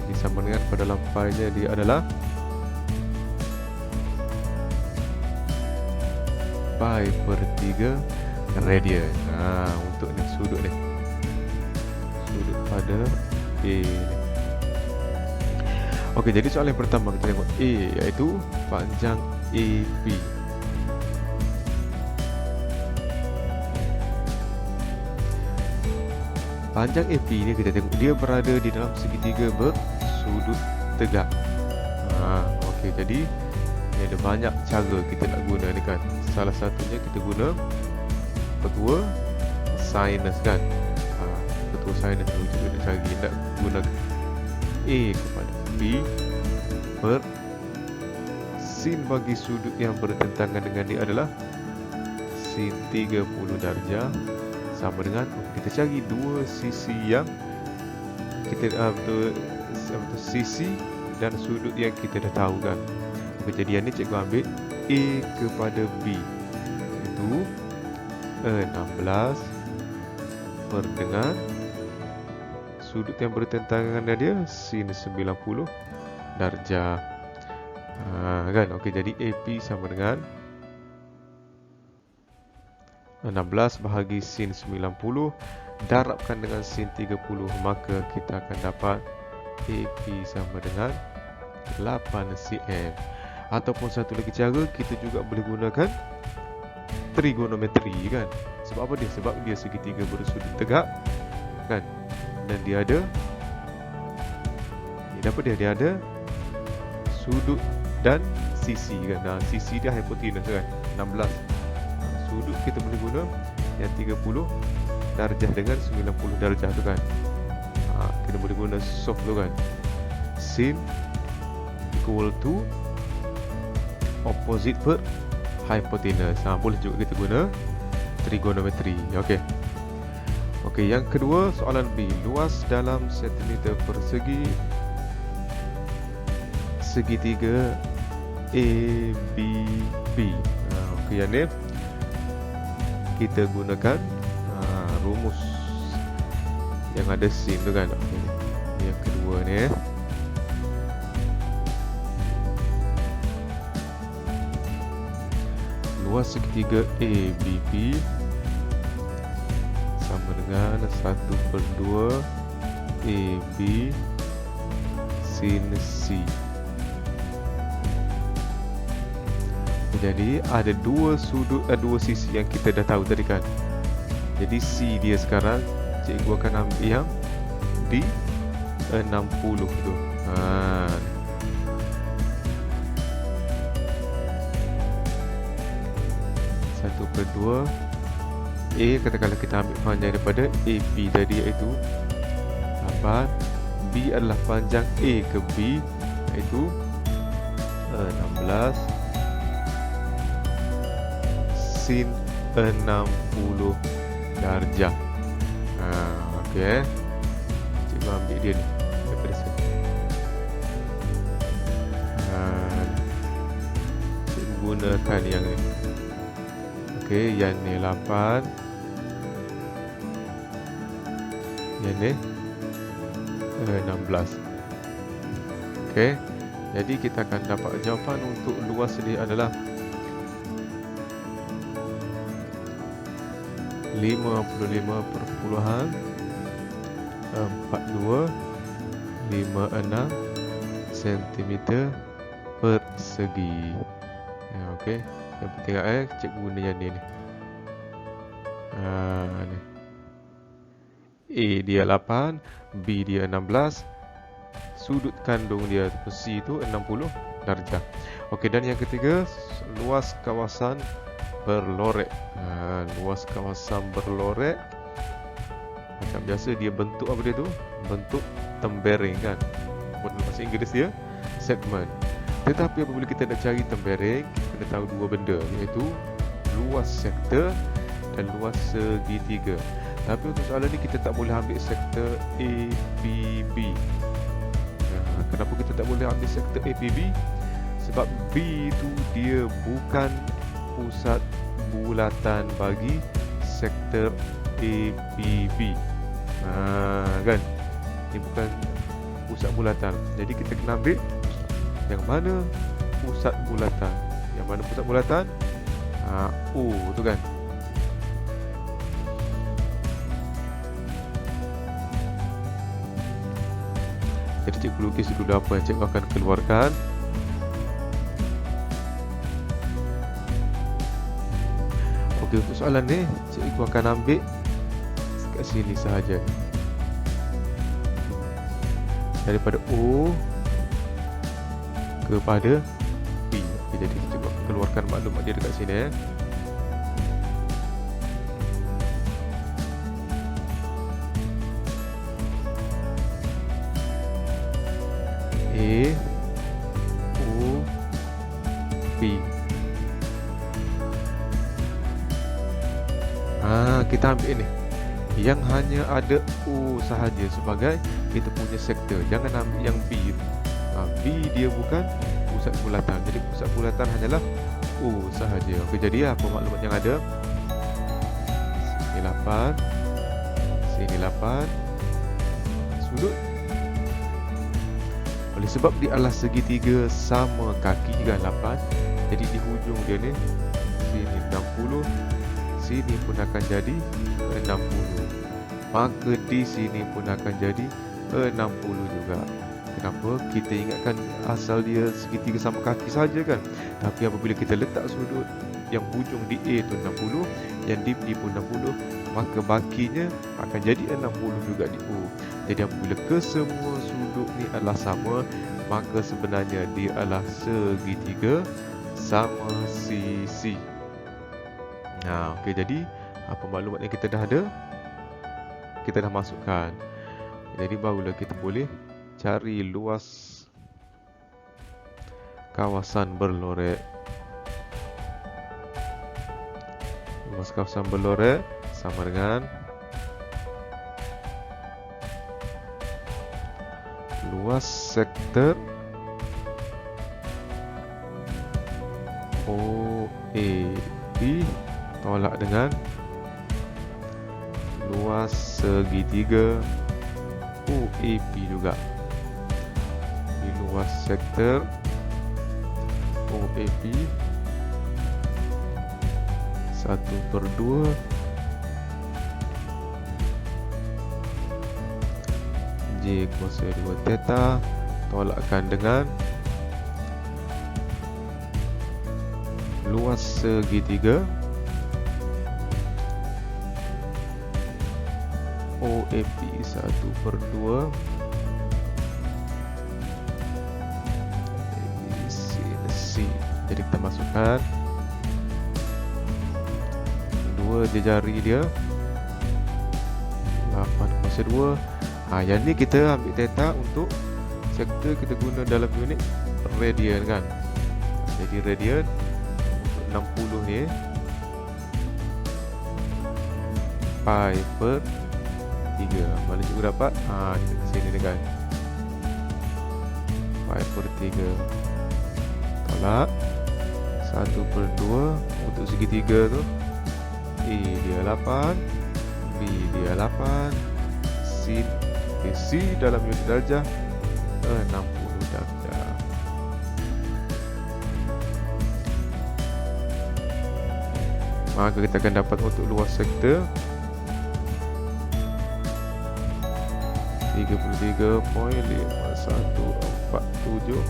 Jadi sama dengan pada dalam pi nya dia adalah pi per 3 radian. Untuk ni sudut ni, sudut pada A ni. Okey, jadi soalan yang pertama kita tengok A, iaitu panjang AP. Panjang AP ni kita tengok dia berada di dalam segitiga bersudut tegak. Okey, jadi ni ada banyak cara kita nak guna ni kan. Salah satunya kita guna ketua sinus kan. Ketua sinus tu kita nak cari, nak guna A kepada B per sin bagi sudut yang bertentangan dengan dia adalah sin 30 darjah sama dengan kita cari dua sisi yang kita sisi dan sudut yang kita dah tahu kan. Kejadian ni cikgu ambil A kepada B itu 16 per dengan sudut yang bertentangan dengan dia sin 90 darjah. Kan? Okey, jadi AP sama dengan 16 bahagi sin 90 darabkan dengan sin 30, maka kita akan dapat AP sama dengan 8 cm. Ataupun satu lagi cara, kita juga boleh gunakan trigonometri kan. Sebab apa dia? Sebab dia segitiga bersudut tegak kan. Dan dia ada dia ada sudut dan sisi kan. Sisi dia hipotenus kan, 16. Sudut kita boleh guna yang 30 darjah dengan 90 darjah tu kan. Kita boleh guna soft tu kan. Sin equal to opposite per hypotenuse. Boleh juga kita guna trigonometri. Okey, yang kedua soalan B, luas dalam sentimeter persegi segitiga ABB. Okey, yang ni kita gunakan rumus yang ada sin tu kan. Yang kedua ni luas segitiga ABB sama dengan 1/2 AB sin C. Jadi ada dua sudut, dua sisi yang kita dah tahu tadi kan. Jadi C dia sekarang cikgu akan ambil yang di 60 tu. 1/2 A, katakanlah kita ambil panjang daripada AP tadi iaitu 8. B adalah panjang A ke B iaitu 16 sin 60 darjah. Okey, cikgu ambil dia ni daripada sini. Cikgu gunakan yang ni. Okey, yang ni 8, yang ni 16. Okey, jadi kita akan dapat jawapan untuk luas dia adalah 55.4256 cm persegi. Okey, yang penting cikgu guna yang ni. Ni. A dia 8, B dia 16, sudut kandung dia C tu 60 darjah. Okey, dan yang ketiga luas kawasan berlorek. Luas kawasan berlorek macam biasa dia bentuk apa dia tu? Bentuk tempering kan. Dalam bahasa Inggeris dia segment. Tetapi apabila kita nak cari tempering, kita kena tahu dua benda, iaitu luas sektor dan luas segitiga. Tapi untuk soalan ni kita tak boleh ambil sektor APB. Kenapa kita tak boleh ambil sektor APB? Sebab B tu dia bukan pusat bulatan bagi sektor APB. Kan? Ini bukan pusat bulatan. Jadi kita kena ambil yang mana pusat bulatan. Yang mana pusat bulatan? O tu kan. Jadi cikgu lukis dulu apa yang cikgu akan keluarkan. Okey, untuk soalan ni cikgu akan ambil kat sini sahaja. Daripada O kepada P. Okay, jadi cikgu akan keluarkan maklumat dia dekat sini A O P. Kita ambil ni yang hanya ada O sahaja sebagai kita punya sektor. Jangan ambil yang B. B dia bukan pusat bulatan. Jadi pusat bulatan hanyalah O sahaja. Okey, jadi apa maklumat yang ada? Sini 8, sini 8, sudut. Oleh sebab di alas segitiga sama kaki kan 8. Jadi di hujung dia ni sini 60, sini pun akan jadi 60. Maka di sini pun akan jadi 60 juga. Kenapa? Kita ingatkan asal dia segitiga sama kaki saja kan. Tapi apabila kita letak sudut yang hujung di A tu 60, yang di B pun 60, maka bakinya akan jadi 60 juga di O. Jadi apabila kesemua sudut ni adalah sama, maka sebenarnya dia adalah segitiga sama sisi. Okey, jadi apa maklumat yang kita dah ada? Kita dah masukkan. Jadi barulah kita boleh cari luas kawasan berlorek. Luas kawasan berlorek sama dengan luas sektor OAB tolak dengan luas segitiga OAP juga. Di luas sektor OAP 1/2 J kuasa 2 theta tolakkan dengan luas segitiga OAP 1/2 ABC. Jadi kita masukkan 2 jari dia 8/2. Yang ni kita ambil theta untuk sektor kita guna dalam unit radian kan. Jadi radian untuk 60 ni pi/3. Mana juga dapat? Sini ni kan. pi/3 tolak 1/2 untuk segitiga tu. A dia 8, B dia 8, C dalam unit darjah 60 darjah. Maka kita akan dapat untuk luas sektor 33.5147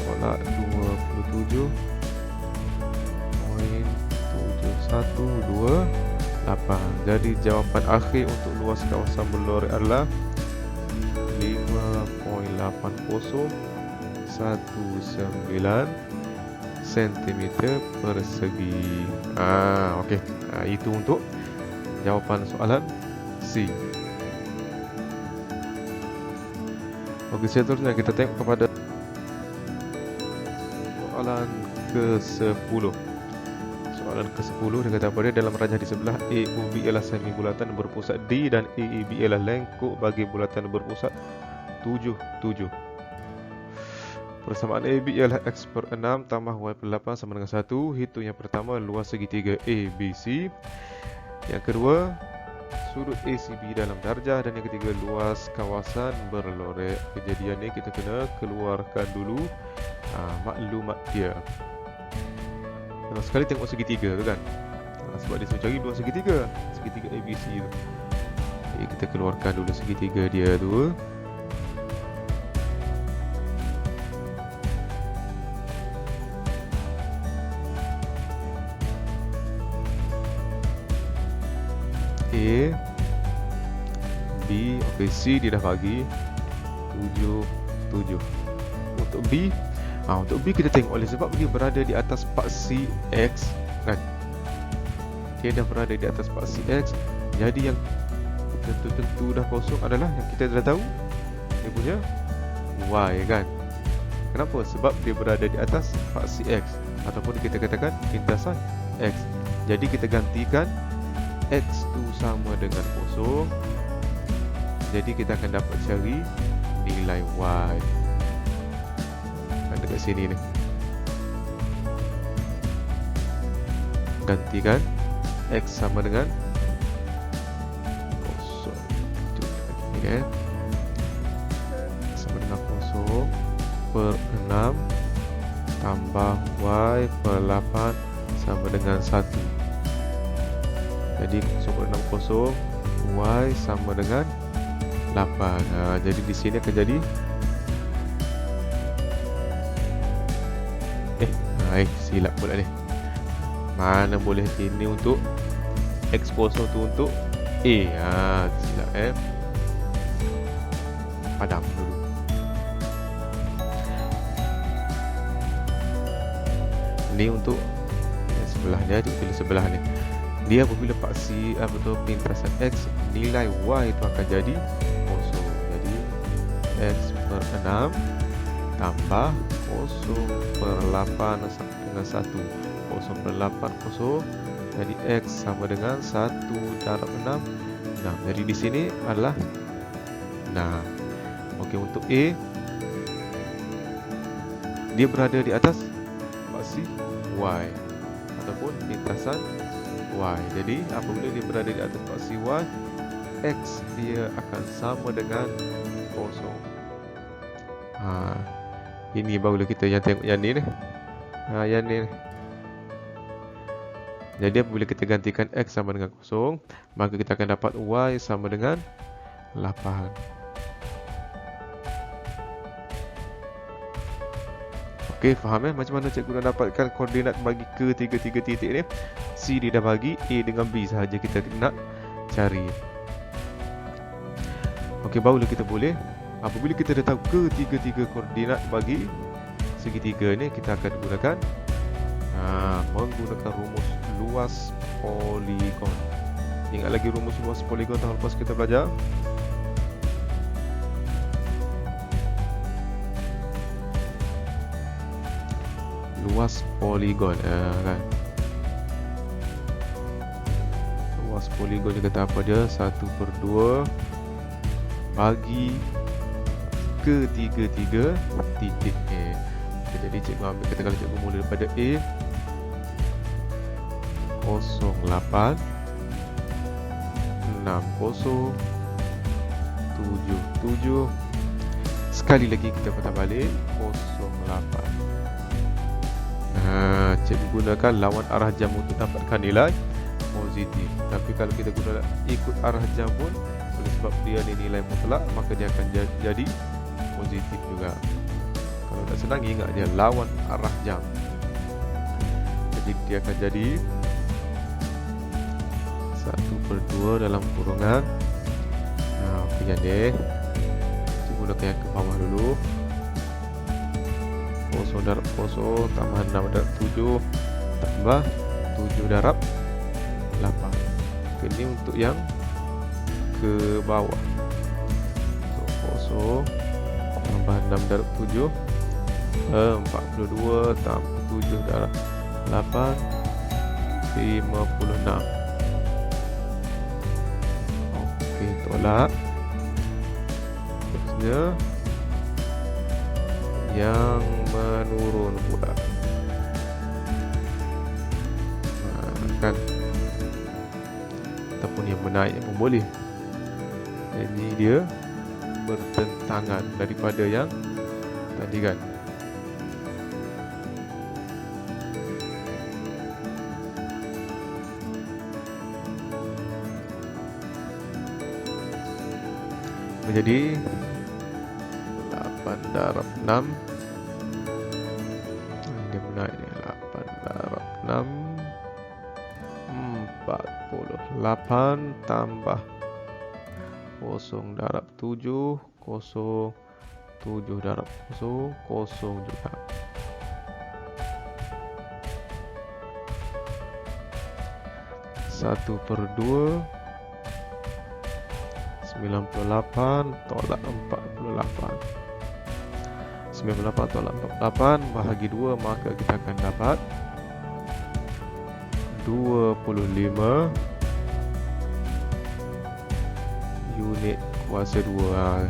tolak 27.7128. Jadi jawapan akhir untuk luas kawasan berlorek adalah 5.8019 cm persegi. Okey. Itu untuk jawapan soalan C. Okey, seterusnya kita tengok kepada soalan ke-10. Soalan ke-10 dia kata apa dia? Dalam rajah di sebelah AOB ialah semi bulatan berpusat D dan AEB ialah lengkuk bagi bulatan berpusat 7, 7. Persamaan AB ialah X per 6 tambah Y per 8 sama dengan 1. Hitung yang pertama, luas segitiga ABC. Yang kedua, sudut ACB dalam darjah. Dan yang ketiga, luas kawasan berlorek. Kejadian ni kita kena keluarkan dulu maklumat dia. Senang sekali tengok segitiga tu kan. Sebab dia suruh cari dua segitiga, segitiga ABC tu. Jadi kita keluarkan dulu segitiga dia tu. A, B, okey, C dia dah bagi 7, 7. Untuk B, untuk B kita tengok oleh sebab dia berada di atas paksi X kan. Dia dah berada di atas paksi X. Jadi yang tentu dah kosong adalah yang kita dah tahu dia punya Y kan. Kenapa? Sebab dia berada di atas paksi X, ataupun kita katakan lintasan X. Jadi kita gantikan X tu sama dengan kosong. Jadi kita akan dapat cari nilai Y. Dekat sini ni. Gantikan X sama dengan kosong. Itu lagi sama dengan kosong per 6 tambah Y per 8 sama dengan 1. Jadi 0 per 6 kosong, Y sama dengan 8. Jadi di sini akan jadi silap pula ni. Mana boleh ini untuk X kosong tu untuk A. Silap padam dulu. Ni untuk sebelah dia, dipilih sebelah ni. Dia apabila paksi pintasan X, nilai Y itu akan jadi kosong. Jadi X per 6 tambah 0 per 8 sama dengan 1. 0 per 8 kosong. Jadi X sama dengan 1 darab 6, 6. Jadi di sini adalah 6. Okey, untuk A, dia berada di atas paksi Y ataupun lintasan Y. Jadi apabila dia berada di atas paksi Y, X dia akan sama dengan kosong. Ini barulah kita yang tengok yang ni. Yang ni. Jadi apabila kita gantikan X sama dengan kosong, maka kita akan dapat Y sama dengan 8. Okey, faham macam mana cikgu nak dapatkan koordinat bagi ketiga-tiga titik ni? C dia dah bagi, A dengan B sahaja kita nak cari. Okey, barulah kita boleh, apabila kita dah tahu ketiga-tiga koordinat bagi segitiga ni, kita akan gunakan menggunakan rumus luas poligon. Ingat lagi rumus luas poligon tahun lepas kita belajar? Luas poligon kan. Luas poligon dia kata apa dia? 1/2 bagi ketiga-tiga titik A. Jadi cikgu ambil, kata kalau cikgu mula daripada A 08 60 77. Sekali lagi kita patah balik 08. Cikgu gunakan lawan arah jam untuk dapatkan nilai positif. Tapi kalau kita guna ikut arah jam pun, oleh sebab dia ni nilai mutlak, maka dia akan jadi positif juga. Kalau tak senang, ingat dia lawan arah jam. Jadi dia akan jadi 1/2 dalam kurungan. Okey, jadi kita gunakan yang ke bawah dulu. 0 darab 0 tambah 6 darab 7 tambah 7 darab 8. Ini untuk yang ke bawah. So 0 tambah 6 darab 7 42 tambah 7 darab 8 56. Okey, tolak. Terusnya yang menurun pula. Kan, ataupun yang menaik pun boleh. Jadi dia bertentangan daripada yang tadi kan. Menjadi 8 darab 6. Dia menaik ni 8 darab 6 48 tambah 0 darab 7, 0 7 darab 0, 0 juga. Satu per 2 98 tolak 48. 98 tolak 48 bahagi 2, maka kita akan dapat 25 unit kuasa 2.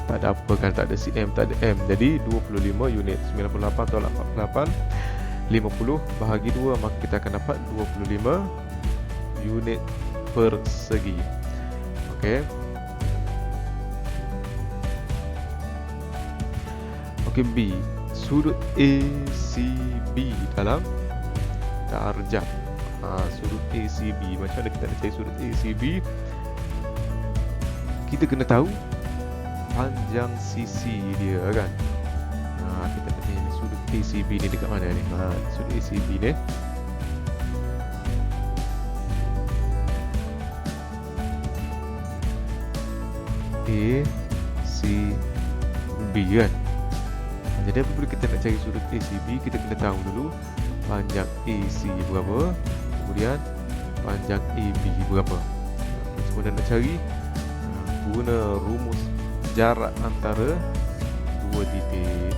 Tak ada apa kan, tak ada cm, tak ada m. Jadi 25 unit. 98 tolak 48 50 bahagi 2, maka kita akan dapat 25 unit persegi. Okey. Okey, B. Sudut ACB dalam darjah. Sudut ACB. Macam mana kita nak cari sudut ACB? Kita kena tahu panjang sisi dia kan. Kita nak cari sudut ACB ni dekat mana ni? Sudut ACB ni ACB kan. Jadi apabila kita nak cari sudut ACB, kita kena tahu dulu panjang AC berapa, kemudian panjang AB berapa. Kemudian nak cari guna rumus jarak antara dua titik.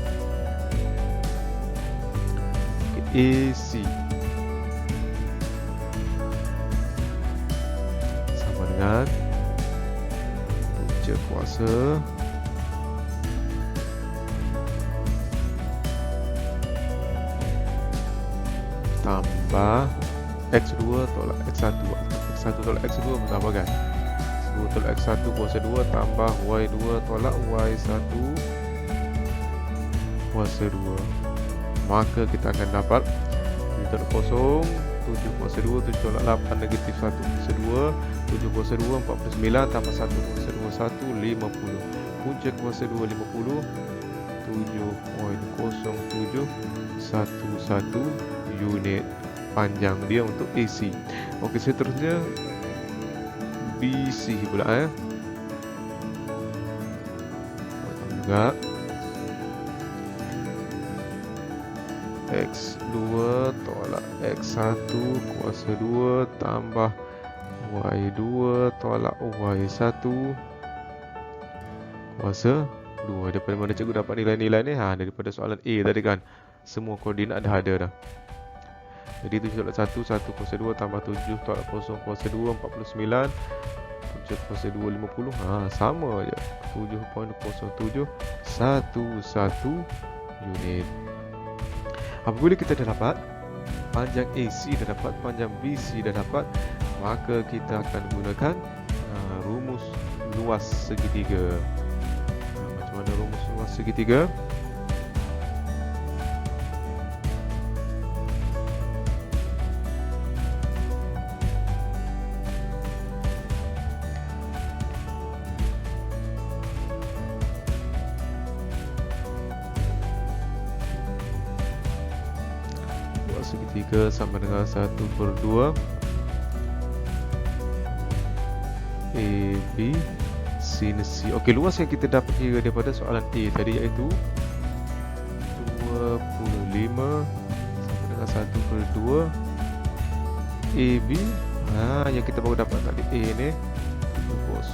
AC sama dengan punca kuasa tambah X2 tolak X1. X1 tolak X2 berapa kan? X2 tolak X1 kuasa 2 tambah Y2 tolak Y1 kuasa 2. Maka kita akan dapat 7 tolak 0, 7 kuasa 2, 7 tolak 8 negatif 1 kuasa 2, 7 kuasa 2 49 tambah 1 kuasa 2 1 50. Punca kuasa 2 50, 7.0711 unit panjang dia untuk AC. Okey, seterusnya BC pula juga X2 tolak X1 kuasa 2 tambah Y2 tolak Y1 kuasa 2. Daripada mana cikgu dapat nilai-nilai ni? Daripada soalan A tadi kan. Semua koordinat dah ada dah. Jadi 7 tolak 1, 1 kuasa 2 tambah 7 tolak 0 kuasa 2, 49. 7 kuasa 2, 50. Sama je. 7.0711 unit. Apabila kita dah dapat panjang AC dah dapat, panjang BC dah dapat, maka kita akan gunakan rumus luas segitiga. Macam mana rumus luas segitiga? Segitiga sama dengan 1 per 2 AB sin C. Okey, luas yang kita dapat kira daripada soalan A tadi iaitu 25 sama dengan 1 per 2 AB. Yang kita baru dapat tadi A ni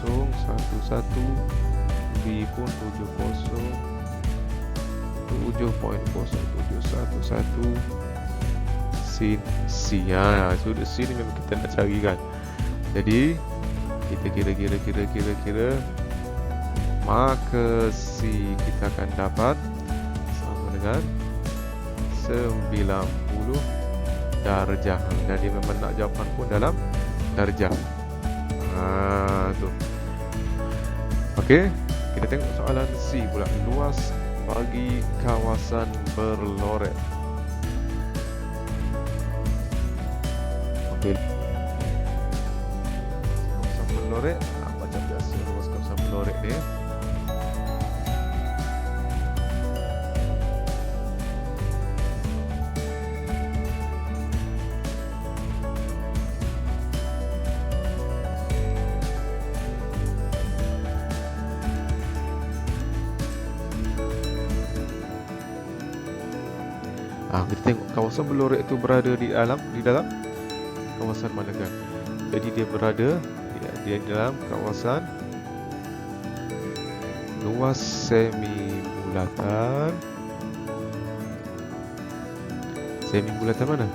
7011, B pun 70 7.0711, C sin C. Sudut C ni memang kita nak cari kan. Jadi kita kira maka C kita akan dapat sama dengan 90 darjah. Jadi memang nak jawapan pun dalam darjah. Tu. Okey, kita tengok soalan C pula. Luas bagi kawasan berlorek. Okey. Kawasan berlorek, macam biasa luas kawasan berlorek ni. Kita tengok kawasan berlorek itu berada di dalam kawasan mana kan? Jadi dia berada di dalam kawasan luas semi bulatan. Semi bulatan mana?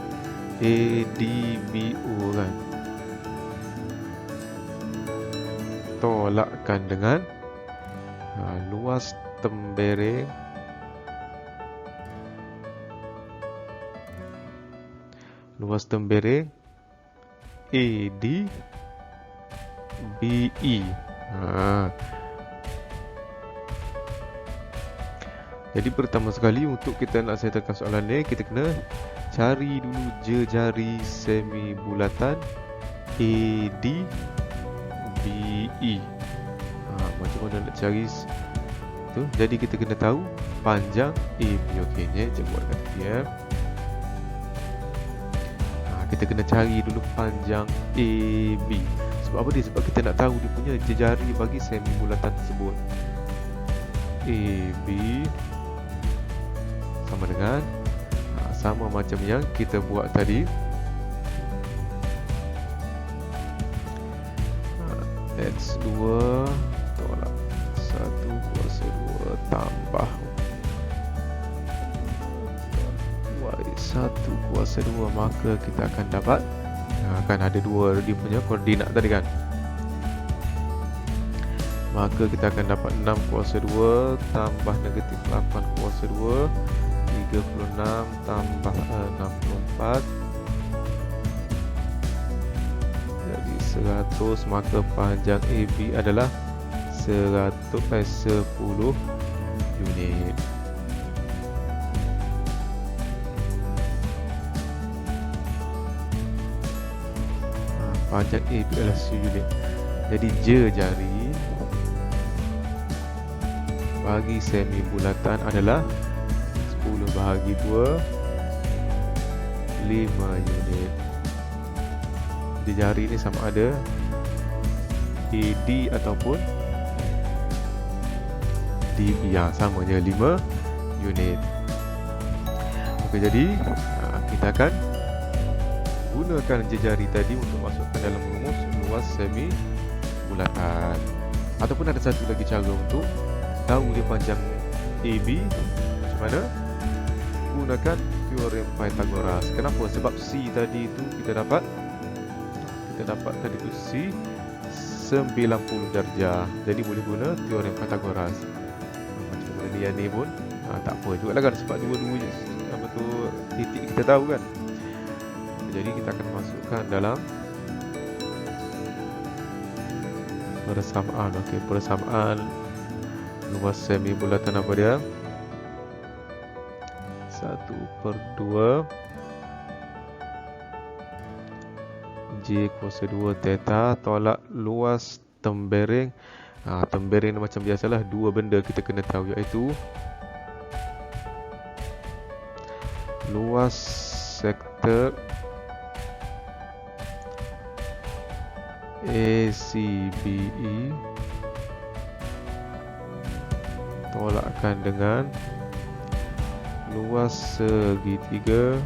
ADBO kan. Tolakkan dengan luas tembereng ADBE. Jadi pertama sekali untuk kita nak settlekan soalan ni, kita kena cari dulu jejari semi bulatan ADBE. Macam mana nak cari tu? Jadi kita kena tahu panjang AB. Okey, ni cikgu buat kat dia. Kita kena cari dulu panjang AB. Sebab apa dia? Sebab kita nak tahu dia punya jejari bagi semi bulatan tersebut. AB sama dengan sama macam yang kita buat tadi. X2 tolak 1 kuasa 2 tambah Y1 kuasa 2, maka kita akan dapat akan ada dua dia punya koordinat tadi kan. Maka kita akan dapat 6 kuasa 2 tambah negatif 8 kuasa 2, 36 tambah 64, jadi 100. Maka panjang AB adalah 10 unit. Panjang AB adalah 10 unit. Jadi jejari bagi semi bulatan adalah 10 bahagi 2, 5 unit. Jejari ni sama ada AD ataupun DB, sama je 5 unit. Okey, jadi kita akan gunakan jejari tadi untuk masukkan dalam rumus luas semi bulatan. Ataupun ada satu lagi cara untuk tahu dia panjang AB. Macam mana? Gunakan teorem Pythagoras. Kenapa? Sebab C tadi itu kita dapat tadi tu C 90 darjah. Jadi boleh guna teorem Pythagoras. Macam mana yang ni pun tak apa juga lah kan, sebab dua-dua je apa tu titik kita tahu kan. Jadi kita akan masukkan dalam persamaan. Okey, persamaan luas semi bulatan apa dia? 1/2 J kuasa 2 theta tolak luas tembereng. Tembereng macam biasalah, dua benda kita kena tahu, iaitu luas sektor ACBE tolakkan dengan luas segitiga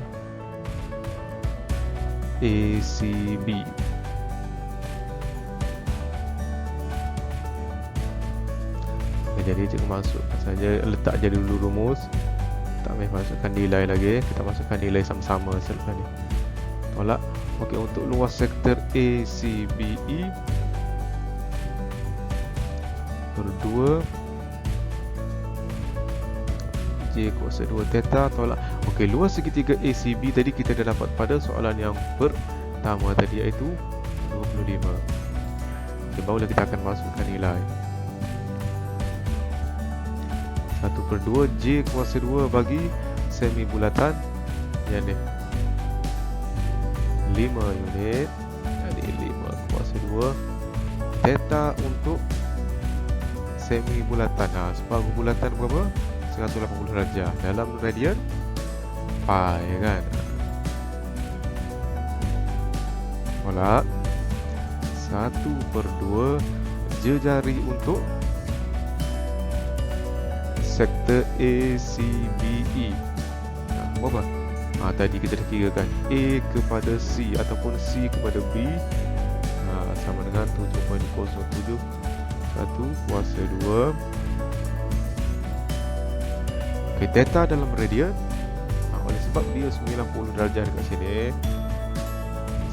ACB. Jadi cikgu masukkan saja, letak je dulu rumus. Tak payah masukkan nilai lagi, kita masukkan nilai sama-sama selepas ni. Tolak. Okey, untuk luas sektor ACBE per 2 J kuasa 2 theta tolak. Okey, luas segitiga ACB tadi kita dah dapat pada soalan yang pertama tadi, iaitu 25. Okey, barulah kita akan masukkan nilai. 1/2 J kuasa 2 bagi semi bulatan yang ni 5 unit. Jadi 5 kuasa 2 theta untuk semi bulatan. Separuh bulatan berapa? 180 darjah dalam radian pi, kan? Tolak. 1/2 jejari untuk sektor ACBE. Berapa? Tadi kita dah kirakan A kepada C ataupun C kepada B sama dengan 7.07 1 kuasa 2. Okey, theta dalam radian. Oleh sebab dia 90 darjah dekat sini,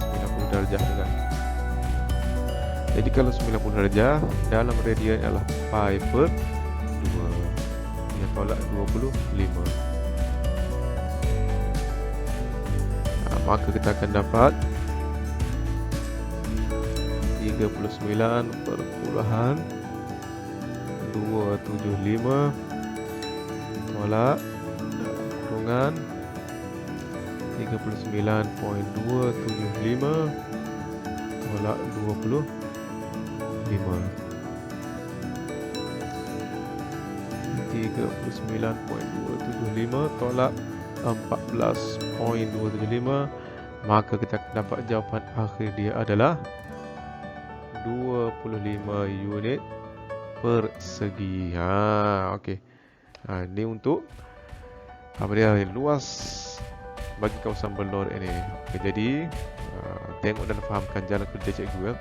90 darjah kan. Jadi kalau 90 darjah dalam radian adalah pi per 2. Dia tolak 25. Maka kita akan dapat 39.275 tolak kurungan 39.275 tolak 25. 39.275 tolak 14.275. Maka kita akan dapat jawapan akhir dia adalah 25 unit persegi. Okey. Ini untuk apa dia, luas bagi kawasan belor ini. Okey, jadi tengok dan fahamkan jalan kerja cikgu.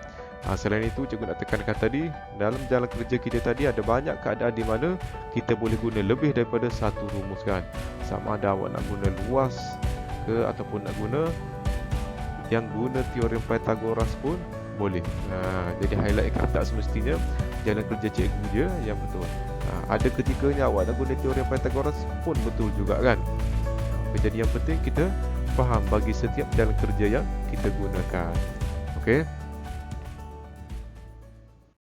Selain itu, cikgu nak tekankan tadi, dalam jalan kerja kita tadi ada banyak keadaan di mana kita boleh guna lebih daripada satu rumus, kan. Sama ada awak nak guna luas ke ataupun nak guna yang guna teorem Pythagoras pun boleh. Jadi highlightkan, tak semestinya jalan kerja cikgu je yang betul. Ada ketikanya awak nak guna teorem Pythagoras pun betul juga, kan. Jadi yang penting kita faham bagi setiap jalan kerja yang kita gunakan. Okey.